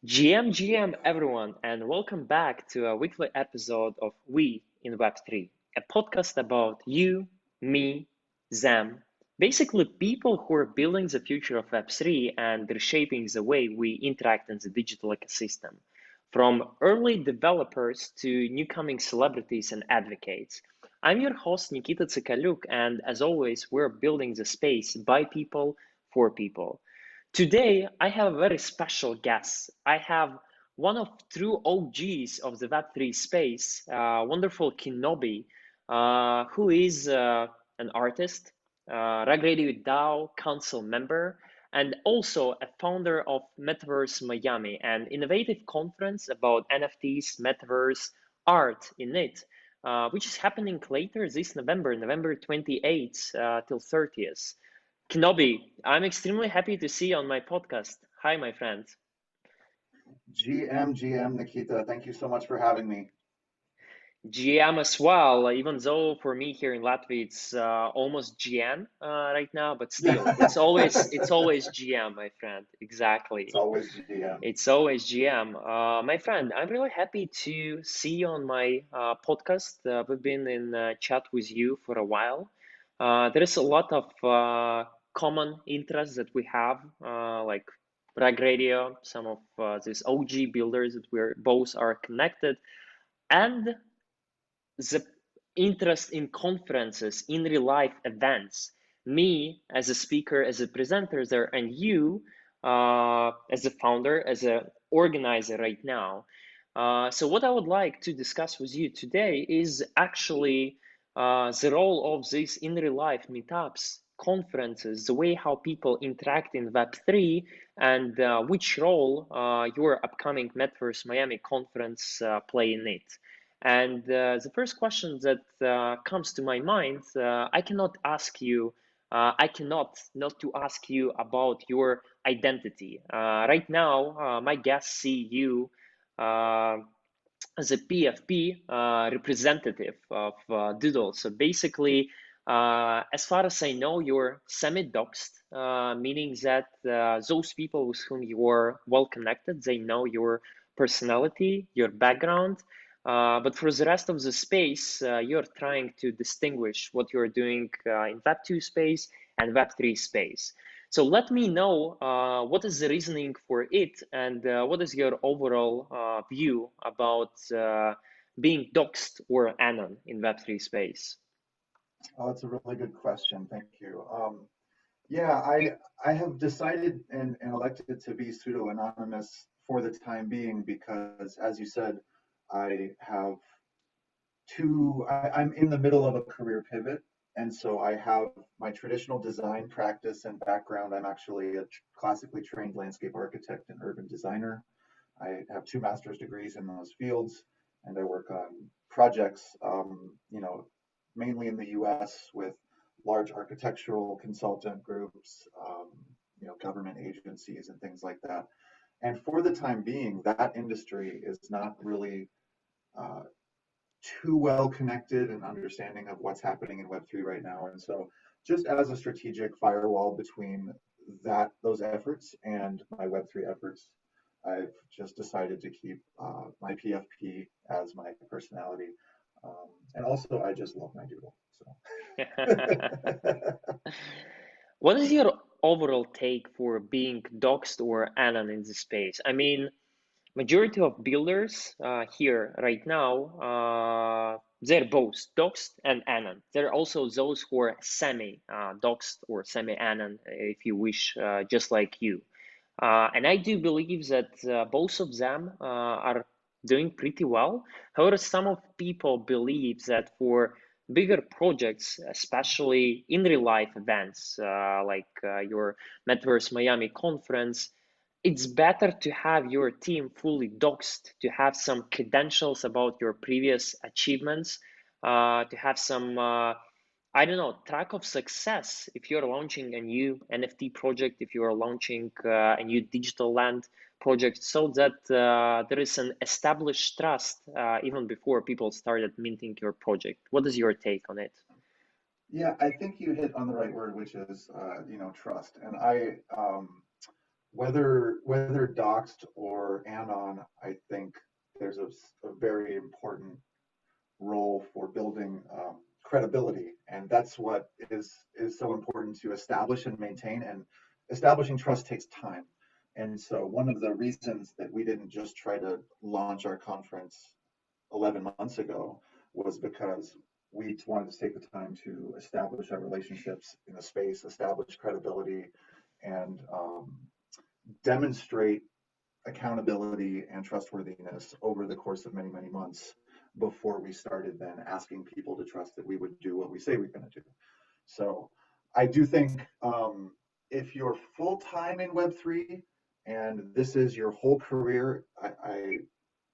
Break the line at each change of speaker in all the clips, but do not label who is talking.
GM everyone, and welcome back to a weekly episode of We in Web3, a podcast about you, me, them, basically people who are building the future of Web3 and reshaping the way we interact in the digital ecosystem. From early developers to new coming celebrities and advocates. I'm your host, Nikita Tsikaliuk, and as always, we're building the space by people for people. Today, I have a very special guest. I have one of true OGs of the Web3 space, wonderful Kenobi, who is an artist, RugRadio DAO council member, and also a founder of Metaverse Miami, an innovative conference about NFTs, metaverse, art in it, which is happening later this November, November 28th till 30th. Kenobi, I'm extremely happy to see you on my podcast. Hi, my friend.
GM Nikita, thank you so much for having me.
GM as well, even though for me here in Latvia it's almost GM right now, but still, it's always GM, my friend.
It's
Exactly.
always GM.
It's always GM. My friend, I'm really happy to see you on my podcast. We've been in chat with you for a while. There is a lot of common interests that we have, like Rag Radio, some of these OG builders that we're both are connected, and the interest in conferences, in real life events. Me as a speaker, as a presenter there, and you as a founder, as an organizer right now. So, what I would like to discuss with you today is actually the role of these in real life meetups, conferences, the way how people interact in Web3, and which role your upcoming Metaverse Miami conference play in it. And the first question that comes to my mind, I cannot ask you, I cannot not to ask you about your identity. Right now, my guests see you uh, as a PFP representative of Doodle. So basically, as far as I know, you're semi-doxed, meaning that those people with whom you are well connected, they know your personality, your background. But for the rest of the space, you're trying to distinguish what you're doing in Web2 space and Web3 space. So let me know what is the reasoning for it and what is your overall view about being doxed or anon in Web3 space?
Oh, it's a really good question. Thank you. Yeah, I have decided and elected to be pseudo anonymous for the time being because, as you said, I have I'm in the middle of a career pivot, and so I have my traditional design practice and background. I'm actually a classically trained landscape architect and urban designer. I have two master's degrees in those fields, and I work on projects, mainly in the U.S. with large architectural consultant groups, government agencies, and things like that. And for the time being, that industry is not really uh, too well connected and understanding of what's happening in Web3 right now. And so, just as a strategic firewall between those efforts and my Web3 efforts, I've just decided to keep my PFP as my personality. And also, I just love my doodle. So,
What is your overall take for being doxed or anon in this space? I mean, majority of builders here right now, they're both doxed and anon. There are also those who are semi doxed or semi anon, if you wish, just like you. And I do believe that both of them are doing pretty well. However, some of people believe that for bigger projects, especially in real life events like your Metaverse Miami conference, it's better to have your team fully doxed, to have some credentials about your previous achievements, to have some, I don't know, track of success if you're launching a new NFT project, if you're launching a new digital land project, so that there is an established trust even before people started minting your project. What is your take on it?
yeah, I think you hit on the right word, which is, trust. And whether Doxxed or Anon, I think there's a very important role for building credibility, and that's what is so important to establish and maintain. And establishing trust takes time. And so one of the reasons that we didn't just try to launch our conference 11 months ago was because we wanted to take the time to establish our relationships in the space, establish credibility, and demonstrate accountability and trustworthiness over the course of many, many months before we started then asking people to trust that we would do what we say we're going to do. So I do think if you're full time in Web3 and this is your whole career,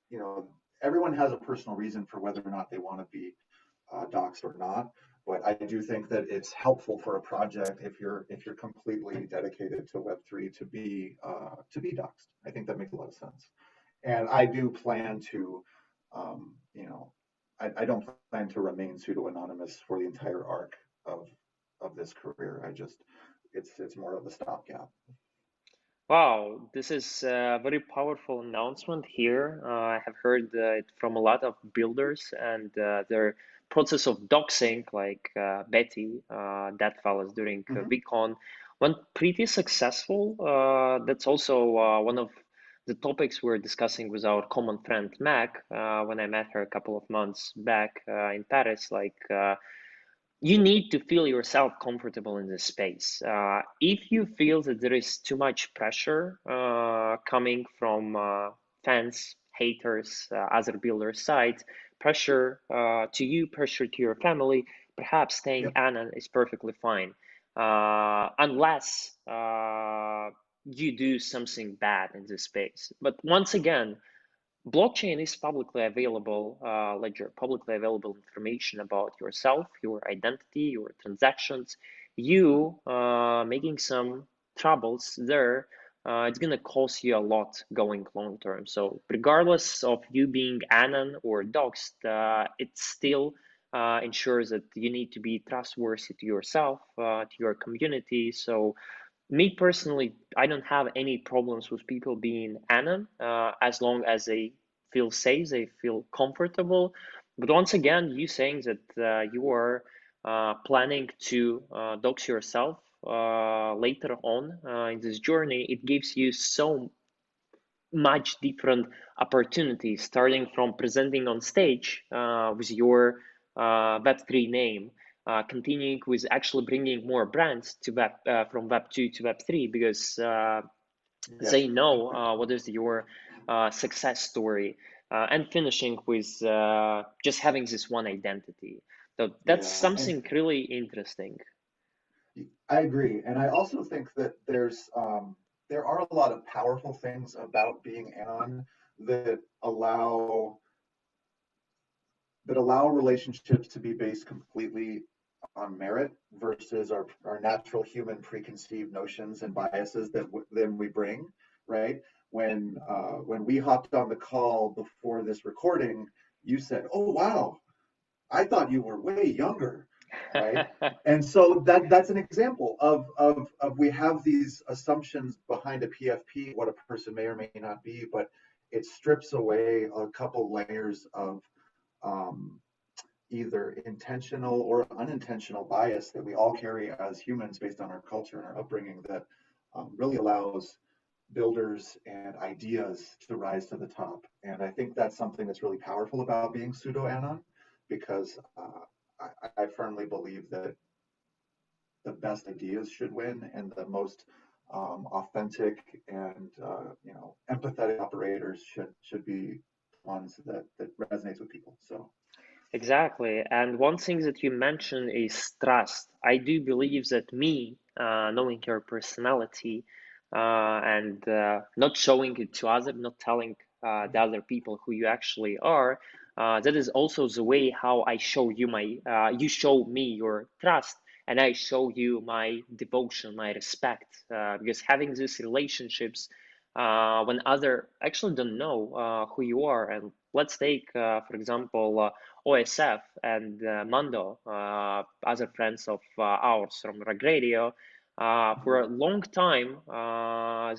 you know, everyone has a personal reason for whether or not they want to be doxed or not. But I do think that it's helpful for a project if you're completely dedicated to Web3 to be doxed. I think that makes a lot of sense. And I do plan to, you know, I don't plan to remain pseudo anonymous for the entire arc of this career. I just it's more of a stopgap.
Wow, this is a very powerful announcement here. I have heard it from a lot of builders and their process of doxing, like Betty, that follows during
Mm-hmm.
VCon, went pretty successful. That's also one of the topics we're discussing with our common friend Mac when I met her a couple of months back in Paris. Like, you need to feel yourself comfortable in this space. If you feel that there is too much pressure coming from fans, haters, other builders' sides, pressure to you, pressure to your family, perhaps staying
Yep.
Anon is perfectly fine, unless you do something bad in this space. But once again, blockchain is publicly available ledger, publicly available information about yourself, your identity, your transactions. You making some troubles there, it's gonna cost you a lot going long term. So regardless of you being Anon or Doxed, it still ensures that you need to be trustworthy to yourself, to your community. So me personally, I don't have any problems with people being Anon as long as they feel safe, they feel comfortable. But once again, you saying that you are planning to dox yourself later on in this journey, it gives you so much different opportunities, starting from presenting on stage with your Web3 name, continuing with actually bringing more brands to from Web2 to Web3 because
Yes.
they know what is your success story, and finishing with just having this one identity. So that's
Yeah. And
something really interesting.
I agree, and I also think that there are a lot of powerful things about being Anon that allow relationships to be based completely on merit versus our natural human preconceived notions and biases that then we bring, right? When we hopped on the call before this recording, you said, "Oh wow, I thought you were way younger," right? And so that's an example of we have these assumptions behind a PFP, what a person may or may not be, but it strips away a couple layers of um, either intentional or unintentional bias that we all carry as humans based on our culture and our upbringing that really allows builders and ideas to rise to the top. And I think that's something that's really powerful about being pseudo Anon, because I firmly believe that the best ideas should win and the most authentic and empathetic operators should be ones that resonates with people. So
Exactly. And one thing that you mentioned is trust. I do believe that me, knowing your personality, and not showing it to others, not telling the other people who you actually are, that is also the way how I show you you show me your trust, and I show you my devotion, my respect. Because having these relationships, when other actually don't know who you are, and let's take, for example, OSF and Mando, other friends of ours from RugRadio. For a long time,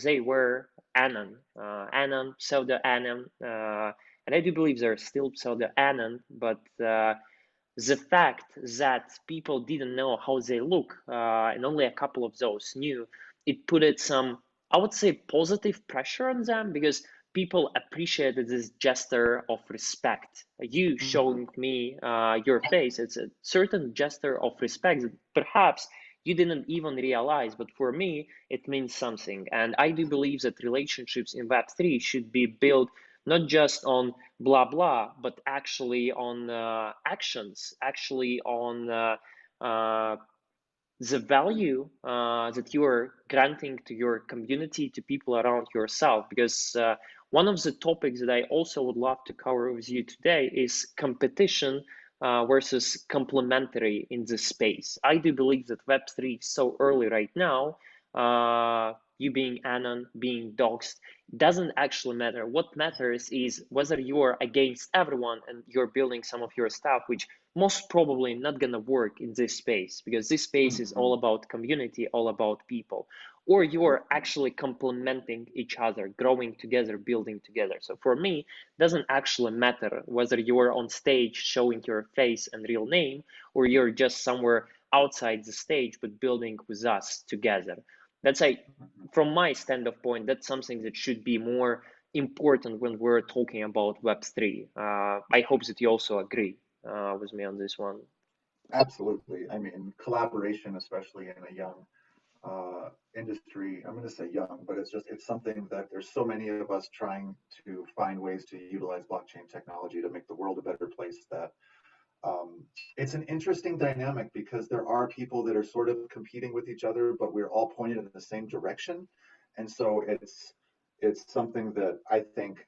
they were Anon, pseudo Anon, and I do believe they're still pseudo Anon, but the fact that people didn't know how they look, and only a couple of those knew, it put it some, I would say, positive pressure on them because people appreciated this gesture of respect. You
Mhm.
showing me your face, it's a certain gesture of respect that perhaps you didn't even realize, but for me, it means something. And I do believe that relationships in Web3 should be built not just on blah blah, but actually on actions, actually on the value that you are granting to your community, to people around yourself. Because one of the topics that I also would love to cover with you today is competition versus complementary in this space. I do believe that Web3 is so early right now. You being Anon, being Doxxed, doesn't actually matter. What matters is whether you're against everyone and you're building some of your stuff, which most probably not gonna work in this space because this space is all
Mhm.
about community, all about people, or you're
Mhm.
actually complementing each other, growing together, building together. So for me, it doesn't actually matter whether you're on stage showing your face and real name or you're just somewhere outside the stage but building with us together. That's like
Mhm.
from my standpoint, that's something that should be more important when we're talking about Web3. I hope that you also agree with me on this one.
Absolutely. I mean, collaboration, especially in a young industry, I'm going to say young, but it's something that there's so many of us trying to find ways to utilize blockchain technology to make the world a better place that um, it's an interesting dynamic because there are people that are sort of competing with each other, but we're all pointed in the same direction. And so it's something that I think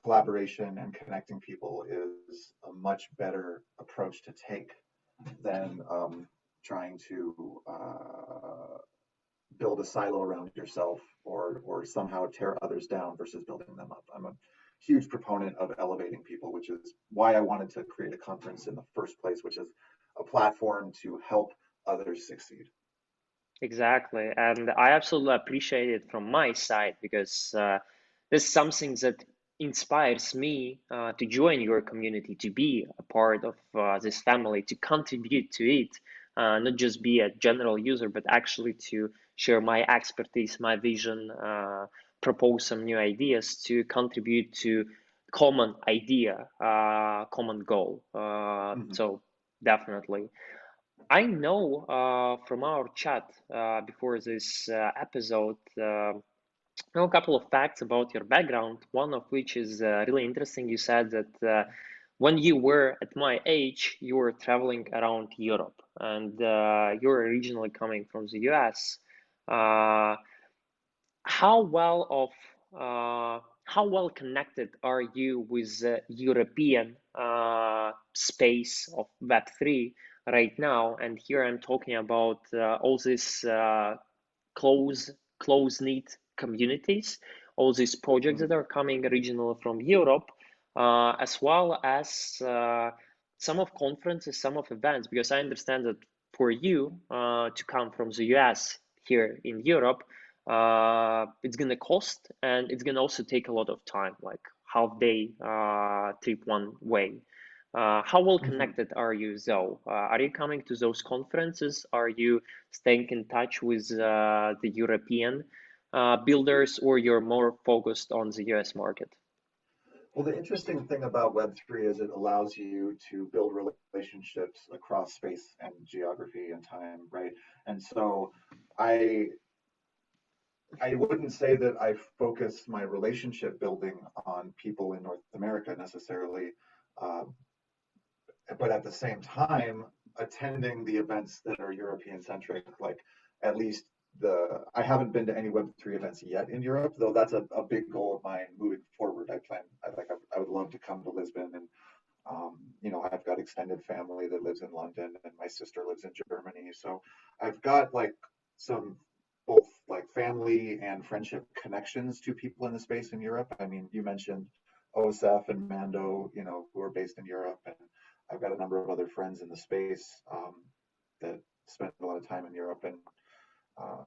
collaboration and connecting people is a much better approach to take than trying to build a silo around yourself or somehow tear others down versus building them up. I'm a huge proponent of elevating people, which is why I wanted to create a conference in the first place, which is a platform to help others succeed.
Exactly. And I absolutely appreciate it from my side because this is something that inspires me to join your community, to be a part of this family, to contribute to it, not just be a general user, but actually to share my expertise, my vision, propose some new ideas to contribute to common idea, common goal.
Mhm.
So definitely. I know from our chat before this episode, know a couple of facts about your background. One of which is really interesting. You said that when you were at my age, you were traveling around Europe, and you're originally coming from the US. Uh, how well of how well connected are you with the European space of Web3 right now? And here I'm talking about all these close close-knit communities, all these projects that
Mhm.
are coming originally from Europe, as well as some of conferences, some of events, because I understand that for you to come from the US here in Europe, it's gonna cost and it's gonna also take a lot of time, like half day trip one way. How well
Mhm.
connected are you though? Are you coming to those conferences? Are you staying in touch with the European builders, or you're more focused on the US market?
Well, the interesting thing about Web3 is it allows you to build relationships across space and geography and time, right? And so I I wouldn't say that I focus my relationship building on people in North America necessarily, uh, but at the same time, attending the events that are European centric, like at least I haven't been to any Web3 events yet in Europe, though that's a big goal of mine moving forward. I would love to come to Lisbon and I've got extended family that lives in London and my sister lives in Germany. So I've got like some both like family and friendship connections to people in the space in Europe. I mean, you mentioned OSF and Mando, who are based in Europe, and I've got a number of other friends in the space that spend a lot of time in Europe. And Uh,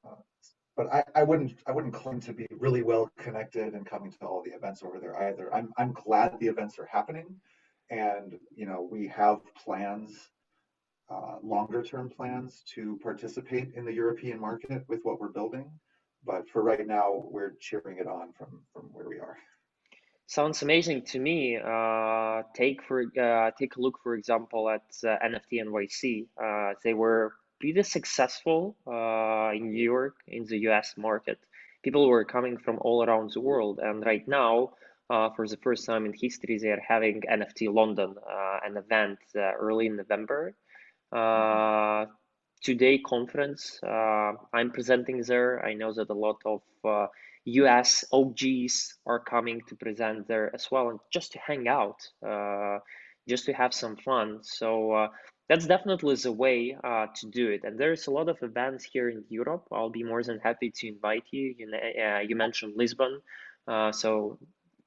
but I wouldn't claim to be really well connected and coming to all the events over there either. I'm glad the events are happening, and we have plans, longer term plans to participate in the European market with what we're building. But for right now, we're cheering it on from where we are.
Sounds amazing to me. Take a look, for example, at NFT NYC. They were pretty successful in New York, in the US market. People were coming from all around the world, and right now, for the first time in history, they are having NFT London, an event early in November. Uh, Two-day conference. I'm presenting there. I know that a lot of US OGs are coming to present there as well, and just to hang out, just to have some fun. So that's definitely the way to do it. And there's a lot of events here in Europe. I'll be more than happy to invite you. You mentioned Lisbon, so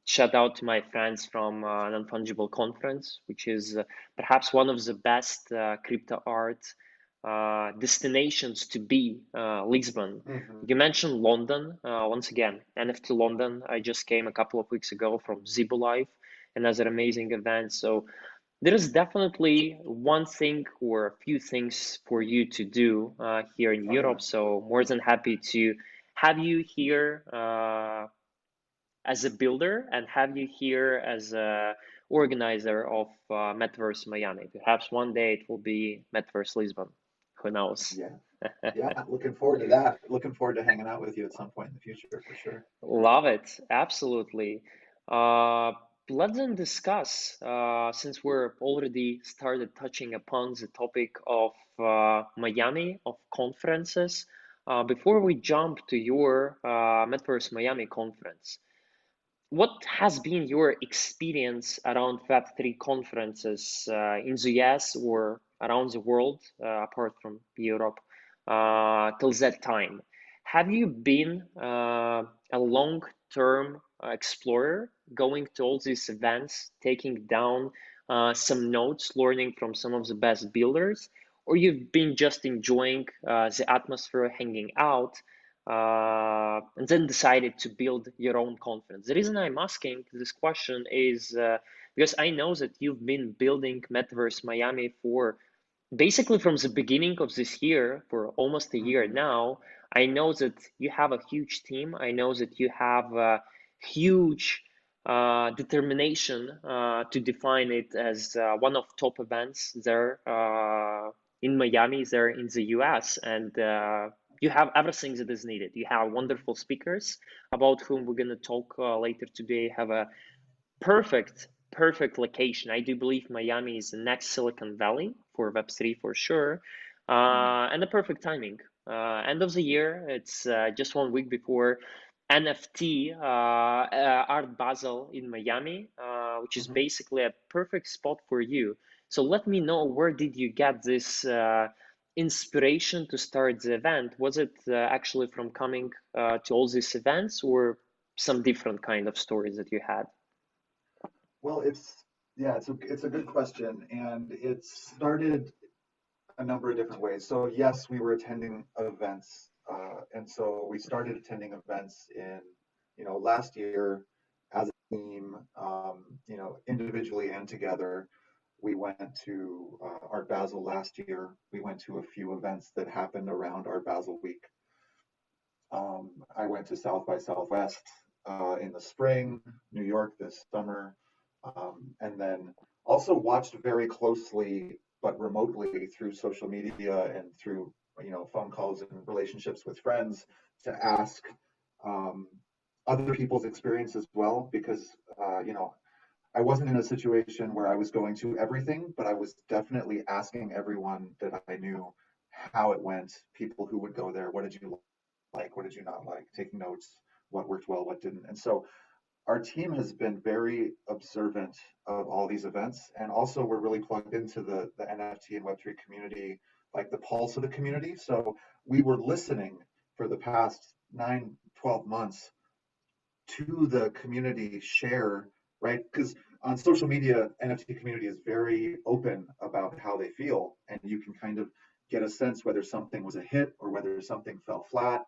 shout out to my friends from Non-Fungible Conference, which is perhaps one of the best crypto art destinations to be, Lisbon.
Mm-hmm.
You mentioned London. Once again, NFT London. I just came a couple of weeks ago from Zibo Live, another amazing event. So there is definitely one thing or a few things for you to do here in
Oh yeah.
Europe. So more than happy to have you here as a builder and have you here as a organizer of Metaverse Miami. Perhaps one day it will be Metaverse Lisbon. Who knows?
Yeah. Yeah. Looking forward to that. Looking forward to hanging out with you at some point in the future for sure.
Love it. Absolutely. Uh, let's then discuss, since we're already started touching upon the topic of Miami, of conferences, before we jump to your Metaverse Miami conference. What has been your experience around Web3 conferences in the US or around the world, apart from Europe, till that time? Have you been a long-term explorer, going to all these events, taking down some notes, learning from some of the best builders, or you've been just enjoying the atmosphere, hanging out? And then decided to build your own conference. The reason I'm asking this question is because I know that you've been building Metaverse Miami for basically from the beginning of this year, for almost a year
Mm-hmm.
now. I know that you have a huge team. I know that you have a huge determination to define it as one of top events there in Miami, there in the US. And you have everything that is needed. You have wonderful speakers about whom we're going to talk later today. Have a perfect location. I do believe Miami is the next Silicon Valley for Web3 for sure, and the perfect timing. End of the year, it's just 1 week before NFT Art Basel in Miami, which is
Mm-hmm.
basically a perfect spot for you. So let me know, where did you get this inspiration to start the event? Was it actually from coming to all these events, or some different kind of stories that you had?
Well, it's a good question, and it started a number of different ways. So yes, we were attending events, and so we started attending events in last year as a team, individually and together. We went to Art Basel last year. We went to a few events that happened around Art Basel week. I went to South by Southwest in the spring, New York this summer, and then also watched very closely, but remotely through social media and through phone calls and relationships with friends to ask um, other people's experience as well, because I wasn't in a situation where I was going to everything, but I was definitely asking everyone that I knew how it went, people who would go there, what did you like, what did you not like, taking notes, what worked well, what didn't. And so our team has been very observant of all these events. And also we're really plugged into the NFT and Web3 community, like the pulse of the community. So we were listening for the past 9, 12 months to the community share, right? Because on social media, NFT community is very open about how they feel, and you can kind of get a sense whether something was a hit or whether something fell flat,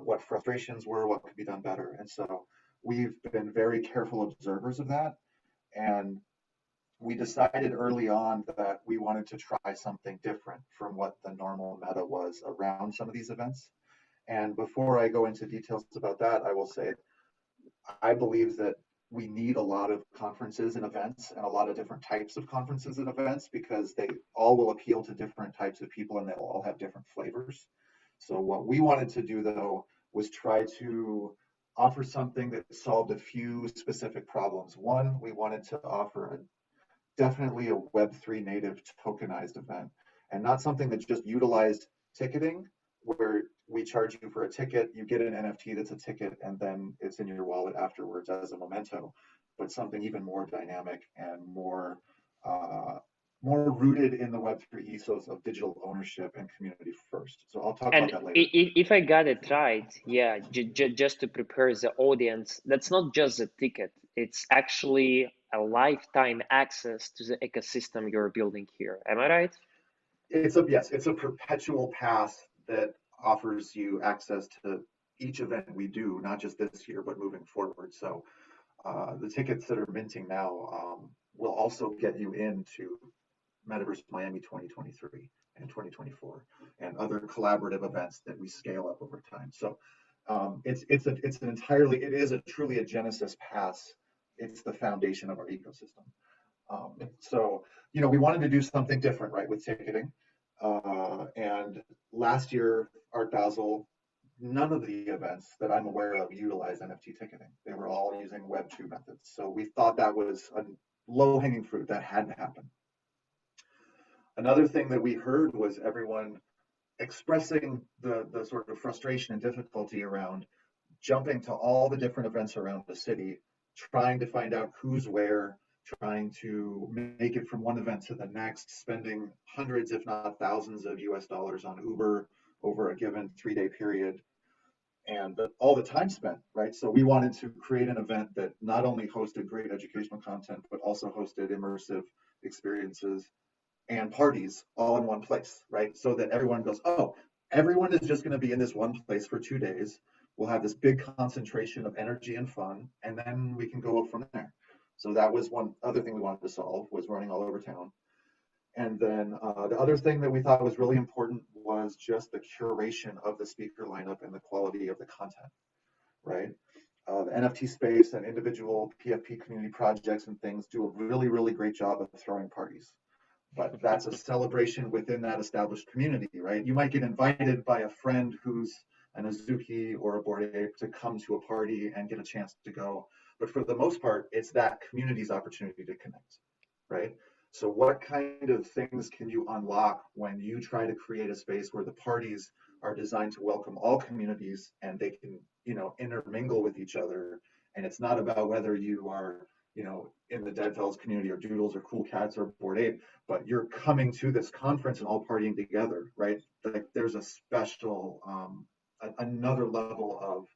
what frustrations were, what could be done better. And so we've been very careful observers of that. And we decided early on that we wanted to try something different from what the normal meta was around some of these events. And before I go into details about that, I will say I believe that we need a lot of conferences and events and a lot of different types of conferences and events because they all will appeal to different types of people and they'll all have different flavors. So what we wanted to do though was try to offer something that solved a few specific problems. One, we wanted to offer definitely a Web3 native tokenized event and not something that just utilized ticketing where we charge you for a ticket, you get an NFT that's a ticket, and then it's in your wallet afterwards as a memento, but something even more dynamic and more rooted in the Web3 ethos of digital ownership and community first. So I'll talk
And
about that later.
if I got it right, yeah, just to prepare the audience, that's not just a ticket. It's actually a lifetime access to the ecosystem you're building here. Am I right?
It's a perpetual pass that offers you access to each event we do, not just this year, but moving forward. So the tickets that are minting now will also get you into Metaverse Miami 2023 and 2024 and other collaborative events that we scale up over time. So it is a truly a Genesis pass. It's the foundation of our ecosystem. So, we wanted to do something different, right, with ticketing. And last year, Art Basel, none of the events that I'm aware of utilized NFT ticketing. They were all using Web 2 methods. So we thought that was a low-hanging fruit that had to happen. Another thing that we heard was everyone expressing the sort of frustration and difficulty around jumping to all the different events around the city, trying to find out who's where, trying to make it from one event to the next, spending hundreds, if not thousands of US dollars on Uber over a given 3-day period, and all the time spent, right? So we wanted to create an event that not only hosted great educational content, but also hosted immersive experiences and parties all in one place, right? So that everyone goes, oh, everyone is just going to be in this one place for 2 days. We'll have this big concentration of energy and fun, and then we can go from there. So that was one other thing we wanted to solve, was running all over town. And then the other thing that we thought was really important was just the curation of the speaker lineup and the quality of the content, right? The NFT space and individual PFP community projects and things do a really, really great job of throwing parties. But that's a celebration within that established community, right? You might get invited by a friend who's an Azuki or a Bored Ape to come to a party and get a chance to go. But for the most part, it's that community's opportunity to connect, right? So what kind of things can you unlock when you try to create a space where the parties are designed to welcome all communities and they can, intermingle with each other? And it's not about whether you are, in the Dead Fellas community or Doodles or Cool Cats or Bored Ape, but you're coming to this conference and all partying together, right? Like there's a special, another level of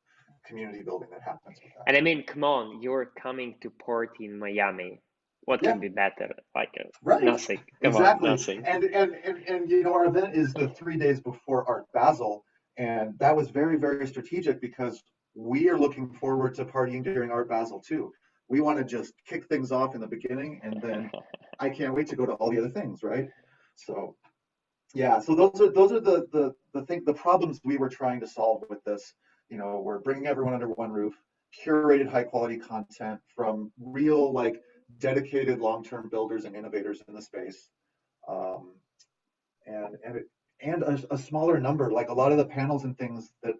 community building that happens with that.
And I mean, come on, you're coming to party in Miami. What
Yeah.
can be better? Like
Right.
nothing. Come
Exactly.
on, nothing.
And our event is the 3 days before Art Basel, and that was very, very strategic because we are looking forward to partying during Art Basel too. We want to just kick things off in the beginning, and then I can't wait to go to all the other things, right? So yeah, so those are the problems we were trying to solve with this. We're bringing everyone under one roof, curated high quality content from real like dedicated long-term builders and innovators in the space, and a smaller number. Like a lot of the panels and things that,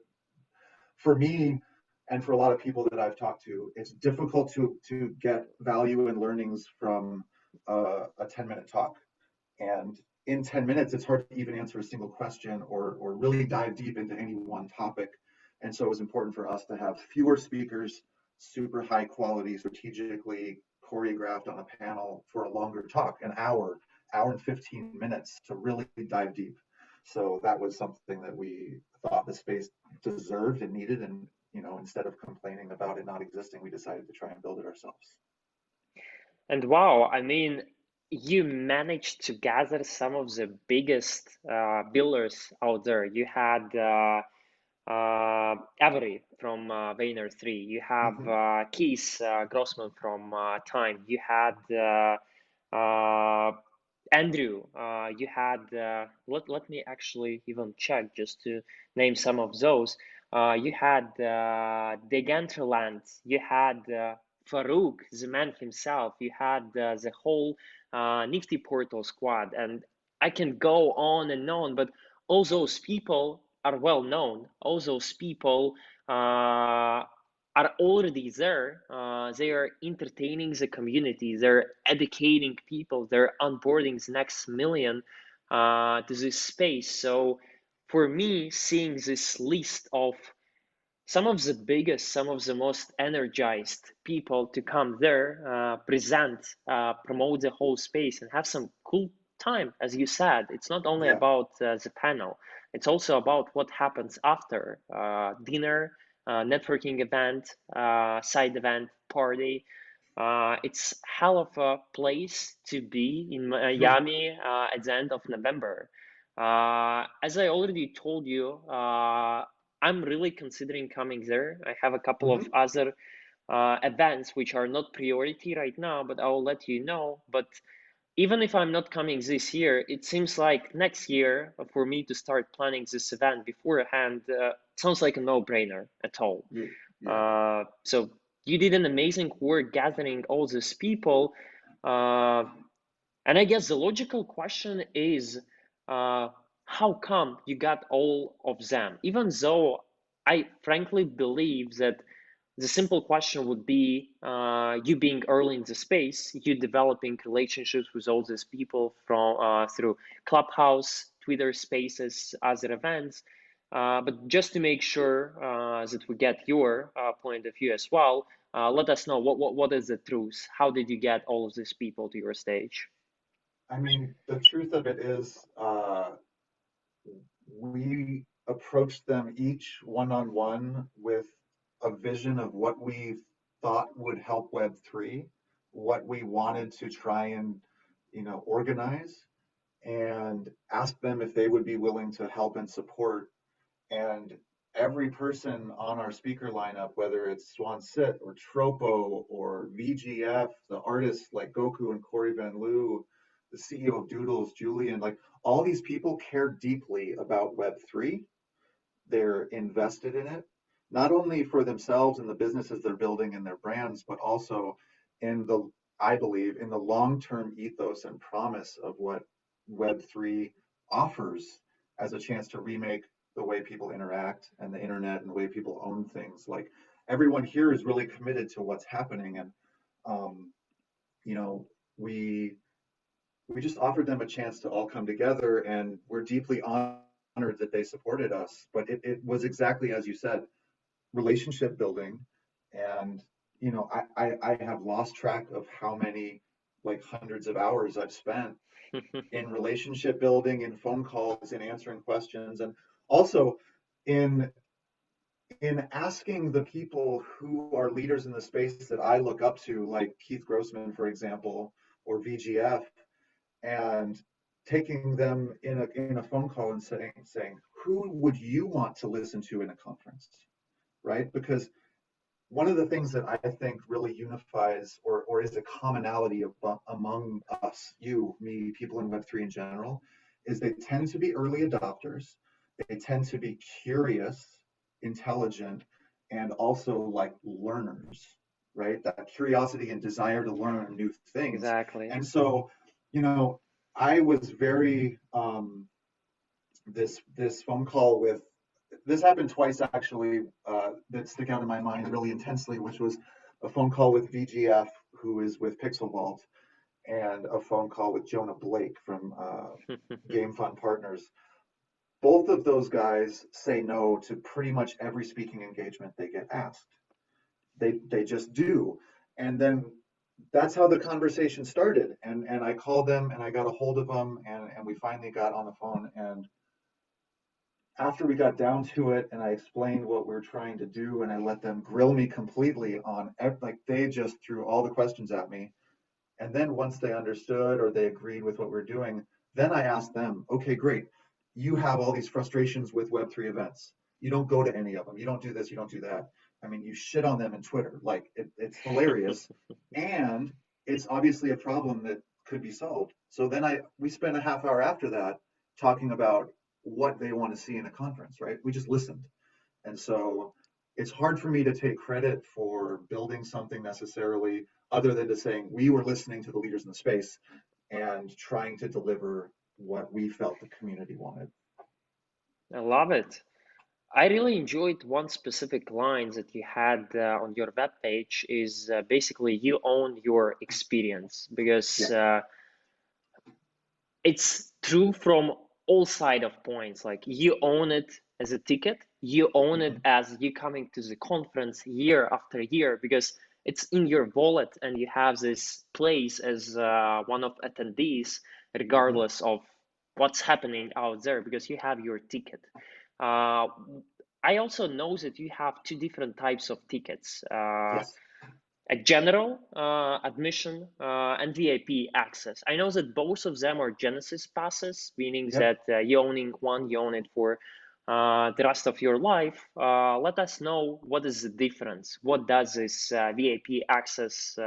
for me and for a lot of people that I've talked to, it's difficult to get value and learnings from a 10-minute talk. And in 10 minutes, it's hard to even answer a single question or really dive deep into any one topic. And so it was important for us to have fewer speakers, super high quality, strategically choreographed on a panel for a longer talk, an hour and 15 minutes to really dive deep. So that was something that we thought the space deserved and needed. And, instead of complaining about it not existing, we decided to try and build it ourselves.
And wow, I mean, you managed to gather some of the biggest builders out there. You had Avery from Vayner 3. You have Keith Grossman from Time. You had uh, Andrew. You had, let me actually even check just to name some of those. You had Deganterland. You had Farokh, the man himself. You had the whole Nifty Portal squad. And I can go on and on, but all those people are well known. All those people are already there. They are entertaining the community. They're educating people. They're onboarding the next million to this space. So for me, seeing this list of some of the biggest, some of the most energized people to come there, present, promote the whole space, and have some cool time. As you said, it's not only
Yeah,
about the panel, it's also about what happens after dinner, networking event, side event, party. It's hell of a place to be in Miami at the end of November. As I already told you, I'm really considering coming there. I have a couple of other events which are not priority right now, but I will let you know. But even if I'm not coming this year, it seems like next year for me to start planning this event beforehand sounds like a no-brainer at all.
yeah.
So you did an amazing work gathering all these people. Uh, and I guess the logical question is, uh, how come you got all of them? Even though I frankly believe that the simple question would be you being early in the space, you developing relationships with all these people from through Clubhouse, Twitter Spaces, other events. But just to make sure that we get your point of view as well, let us know what is the truth? How did you get all of these people to your stage?
I mean, the truth of it is, we approached them each one on one with a vision of what we thought would help Web3, what we wanted to try and, organize, and asked them if they would be willing to help and support. And every person on our speaker lineup, whether it's Swan Sit or Tropo or VGF, the artists like Goku and Corey Van Loo, the CEO of Doodles, Julian, like all these people care deeply about Web3. They're invested in it, not only for themselves and the businesses they're building and their brands, but also in the, I believe, in the long-term ethos and promise of what Web3 offers as a chance to remake the way people interact and the internet and the way people own things. Like everyone here is really committed to what's happening, and um, you know, we we just offered them a chance to all come together, and we're deeply honored that they supported us. But it was exactly as you said, relationship building. And I have lost track of how many, like, hundreds of hours I've spent in relationship building, in phone calls, in answering questions, and also in asking the people who are leaders in the space that I look up to, like Keith Grossman, for example, or VGF, and taking them in a phone call and saying, who would you want to listen to in a conference, right? Because one of the things that I think really unifies, or is a commonality among us, you, me, people in Web3 in general, is they tend to be early adopters. They tend to be curious, intelligent, and also like learners, right? That curiosity and desire to learn new things.
Exactly.
And so, you know, I was very this phone call with, this happened twice actually, that stick out in my mind really intensely, which was a phone call with VGF, who is with Pixel Vault, and a phone call with Jonah Blake from Game Fund Partners. Both of those guys say no to pretty much every speaking engagement they get asked. They just do. And then that's how the conversation started. And I called them and I got a hold of them, and we finally got on the phone. And after we got down to it and I explained what we were trying to do and I let them grill me completely on, like, they just threw all the questions at me. And then once they understood or they agreed with what we're doing, then I asked them, okay, great. You have all these frustrations with Web3 events. You don't go to any of them. You don't do this. You don't do that. I mean, you shit on them in Twitter. Like it's hilarious. And it's obviously a problem that could be solved. So then we spent a half hour after that talking about what they want to see in a conference, right? We just listened. And so it's hard for me to take credit for building something necessarily, other than to saying we were listening to the leaders in the space and trying to deliver what we felt the community wanted.
I love it. I really enjoyed one specific line that you had on your web page is basically you own your experience because
Yeah.
it's true from all side of points. Like you own it as a ticket, you own it
Mm-hmm.
as you coming to the conference year after year because it's in your wallet and you have this place as one of attendees,
Mm-hmm.
regardless of what's happening out there because you have your ticket. Uh, I also know that you have two different types of tickets.
Yes.
A general admission and VIP access. I know that both of them are Genesis passes, meaning
Yep.
that you owning one, you own it for the rest of your life. Let us know what is the difference. What does this VIP access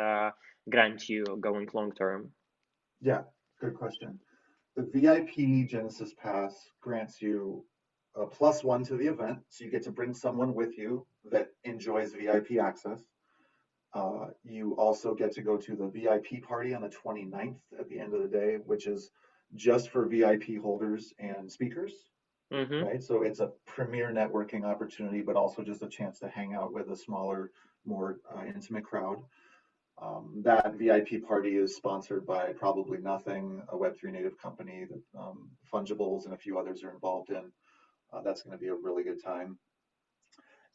grant you going long term?
Yeah. Good question. The VIP Genesis Pass grants you a +1 to the event, so you get to bring someone with you that enjoys VIP access. You also get to go to the VIP party on the 29th at the end of the day, which is just for VIP holders and speakers,
Mm-hmm.
right? So it's a premier networking opportunity, but also just a chance to hang out with a smaller, more intimate crowd. That VIP party is sponsored by Probably Nothing, a Web3 native company that Fungibles and a few others are involved in. That's going to be a really good time.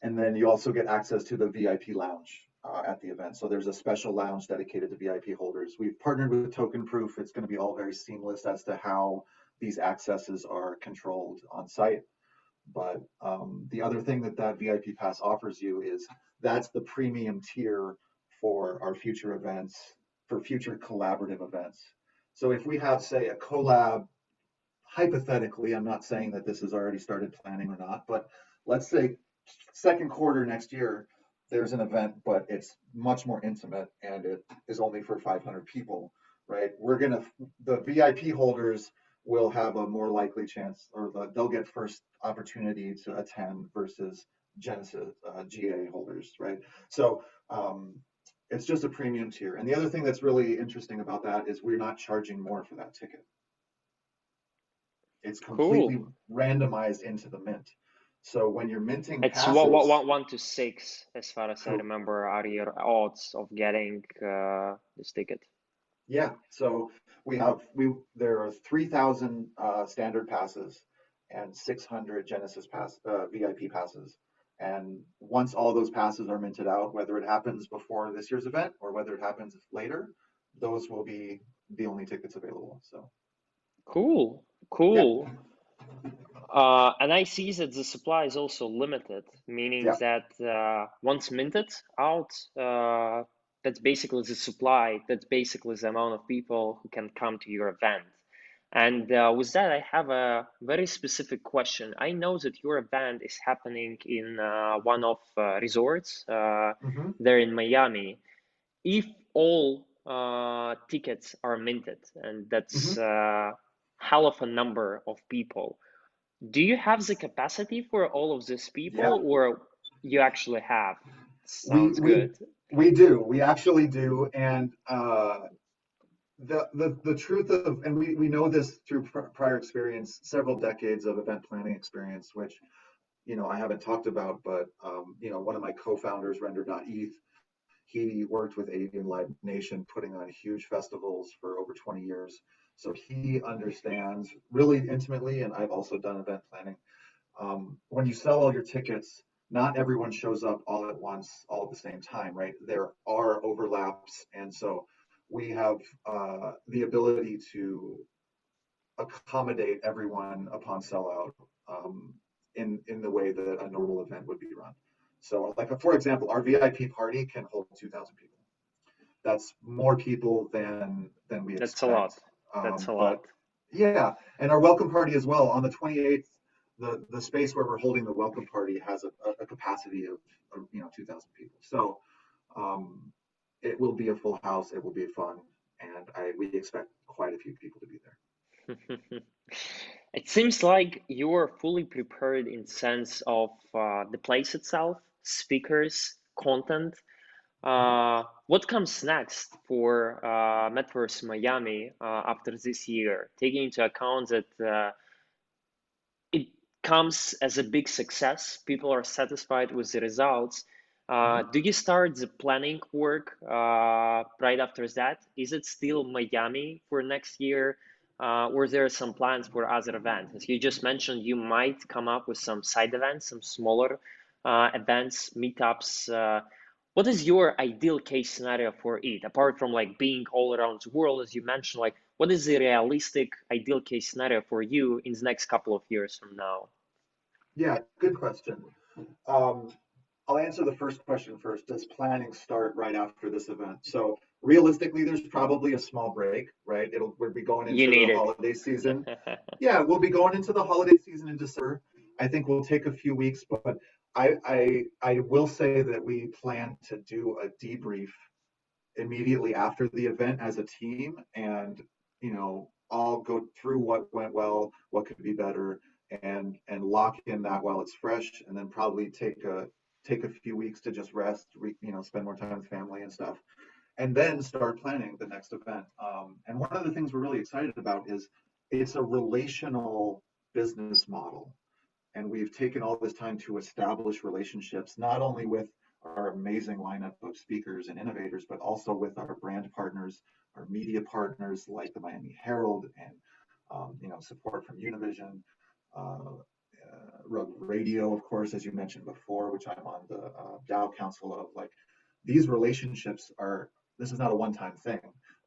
And then you also get access to the VIP lounge at the event. So there's a special lounge dedicated to VIP holders. We've partnered with Token Proof. It's going to be all very seamless as to how these accesses are controlled on site. But the other thing that that VIP pass offers you is that's the premium tier for our future events, for future collaborative events. So if we have, say, a collab, hypothetically, I'm not saying that this has already started planning or not, but let's say second quarter next year, there's an event, but it's much more intimate and it is only for 500 people, right? The VIP holders will have a more likely chance, or they'll get first opportunity to attend versus Genesis GA holders, right? So it's just a premium tier. And the other thing that's really interesting about that is we're not charging more for that ticket. It's completely
Cool.
randomized into the mint. So when you're minting
It's
passes,
1 to 6, as far as I remember, are your odds of getting this ticket.
yeah. So there are 3,000 standard passes and 600 Genesis VIP passes. And once all those passes are minted out, whether it happens before this year's event or whether it happens later, those will be the only tickets available. So
Cool,
yeah,
cool. And I see that the supply is also limited, meaning
yeah.
that once minted out, that's basically the supply, that's basically the amount of people who can come to your event. And with that, I have a very specific question. I know that your event is happening in one of resorts
Hmm.
there in Miami. If all tickets are minted, and
Hmm.
that's hell of a number of people, do you have the capacity for all of these
Yeah.
people, or you actually have?
We
Sounds
we
good.
we do. We actually do, and the truth of, and we know this through prior experience, several decades of event planning experience, which I haven't talked about, but one of my co-founders, Render.eth, he worked with Avian Live Nation, putting on huge festivals for over 20 years. So he understands really intimately, and I've also done event planning. When you sell all your tickets, not everyone shows up all at once, all at the same time, right? There are overlaps, and so we have the ability to accommodate everyone upon sellout in the way that a normal event would be run. So, like for example, our VIP party can hold 2,000 people. that's more people than we
That's a lot.
expect.
That's a
But
lot.
yeah, and our welcome party as well on the 28th. The space where we're holding the welcome party has a capacity of 2,000 people. So um, it will be a full house. It will be fun, and we expect quite a few people to be there.
It seems like you are fully prepared in sense of the place itself, speakers, content.
Mhm.
What comes next for Metaverse Miami after this year, taking into account that it comes as a big success, people are satisfied with the results.
Mhm.
Do you start the planning work right after that? Is it still Miami for next year? Or there are some plans for other events? As you just mentioned, you might come up with some side events, some smaller events, meetups. What is your ideal case scenario for it, apart from like being all around the world, as you mentioned? Like, what is the realistic ideal case scenario for you in the next couple of years from now?
Yeah, good question. Um, I'll answer the first question first. Does planning start right after this event? So realistically, there's probably a small break, right? We'll be going
You
into the
need it.
holiday season. Yeah, we'll be going into the holiday season in December. I think we'll take a few weeks, but I will say that we plan to do a debrief immediately after the event as a team, and all go through what went well, what could be better, and lock in that while it's fresh, and then probably take a few weeks to just rest, spend more time with family and stuff, and then start planning the next event. And one of the things we're really excited about is it's a relational business model, and we've taken all this time to establish relationships, not only with our amazing lineup of speakers and innovators, but also with our brand partners, our media partners like the Miami Herald, and support from Univision, RugRadio, of course, as you mentioned before, which I'm on the DAO council of. Like, these relationships are, this is not a one-time thing.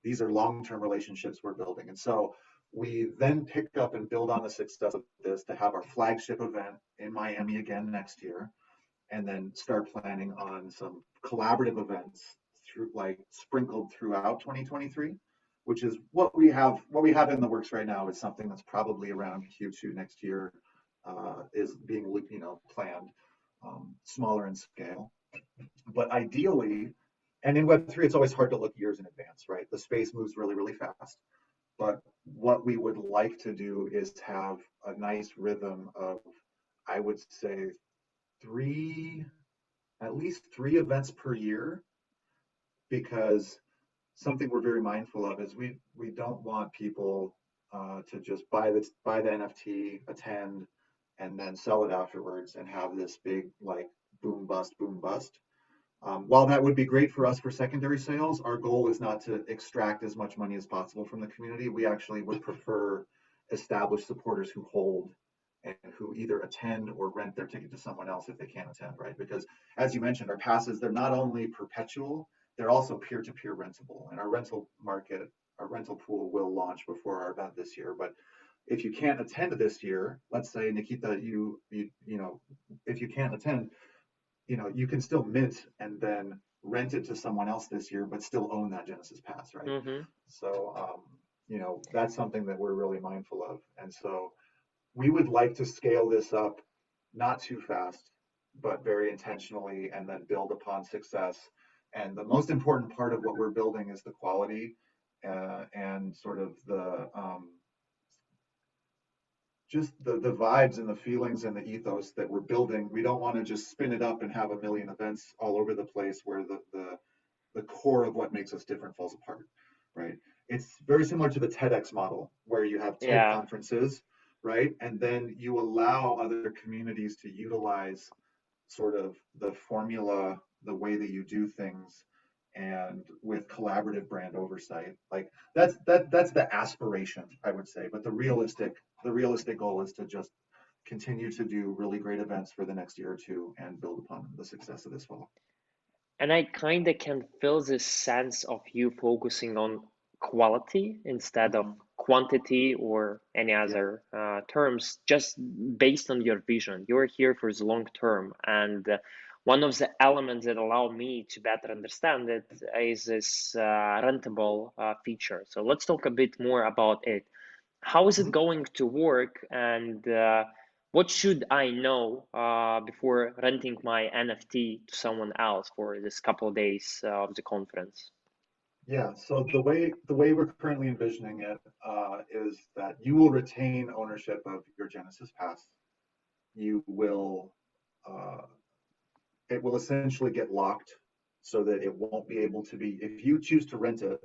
These are long-term relationships we're building. And so we then pick up and build on the success of this to have our flagship event in Miami again next year, and then start planning on some collaborative events through, like, sprinkled throughout 2023, which is what we have in the works right now. Is something that's probably around Q2 next year, is being planned, smaller in scale, but ideally. And in Web3, it's always hard to look years in advance, right? The space moves really, really fast. But what we would like to do is have a nice rhythm of, I would say, three, at least three events per year, because something we're very mindful of is we don't want people to just buy the NFT, attend, and then sell it afterwards and have this big, like, boom bust, boom bust. While that would be great for us for secondary sales, our goal is not to extract as much money as possible from the community. We actually would prefer established supporters who hold and who either attend or rent their ticket to someone else if they can't attend, right? Because as you mentioned, our passes, they're not only perpetual, they're also peer-to-peer rentable. And our rental market, our rental pool will launch before our event this year. But if you can't attend this year, let's say, Nikita, if you can't attend, you can still mint and then rent it to someone else this year, but still own that Genesis pass, right?
Mm-hmm.
So, that's something that we're really mindful of. And so we would like to scale this up, not too fast, but very intentionally, and then build upon success. And the most important part of what we're building is the quality, and sort of the just the vibes and the feelings and the ethos that we're building. We don't want to just spin it up and have a million events all over the place where the core of what makes us different falls apart, right? It's very similar to the TEDx model, where you have TED
Yeah.
conferences, right? And then you allow other communities to utilize sort of the formula, the way that you do things, and with collaborative brand oversight. Like, that's the aspiration, I would say. But the realistic goal is to just continue to do really great events for the next year or two and build upon the success of this fall.
And I kind of can feel this sense of you focusing on quality instead of
Mhm.
quantity or any
Yeah.
other terms, just based on your vision. You're here for the long term. And one of the elements that allow me to better understand it is this rentable feature. So let's talk a bit more about it. How is it going to work, and what should I know before renting my NFT to someone else for this couple of days of the conference?
Yeah, so the way we're currently envisioning it is that you will retain ownership of your Genesis Pass. You will uh, it will essentially get locked so that it won't be able to be, if you choose to rent it,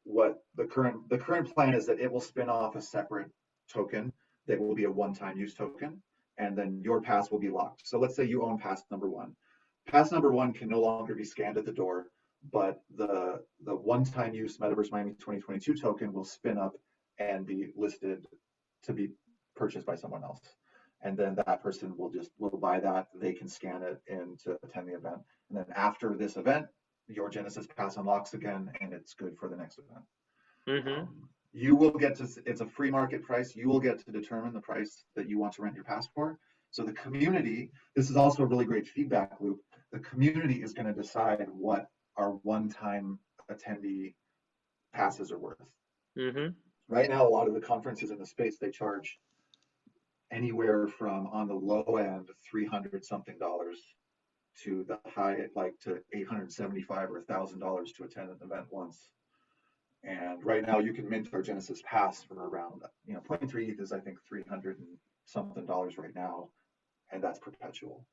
what the current plan is that it will spin off a separate token that will be a one-time use token, and then your pass will be locked. So let's say you own pass number one. Pass number one can no longer be scanned at the door, but the one-time use Metaverse Miami 2022 token will spin up and be listed to be purchased by someone else. And then that person will buy that. They can scan it in to attend the event. And then after this event, your Genesis Pass unlocks again, and it's good for the next event.
Mm-hmm.
You will get to, it's a free market price. You will get to determine the price that you want to rent your pass for. So the community, this is also a really great feedback loop. The community is going to decide what our one-time attendee passes are worth.
Mm-hmm.
Right now, a lot of the conferences in the space, they charge anywhere from, on the low end, 300 something dollars to the high, like to 875 or $1,000 to attend an event once. And right now you can mint our Genesis Pass for around, 0.3 ETH is I think 300 and something dollars right now, and that's perpetual.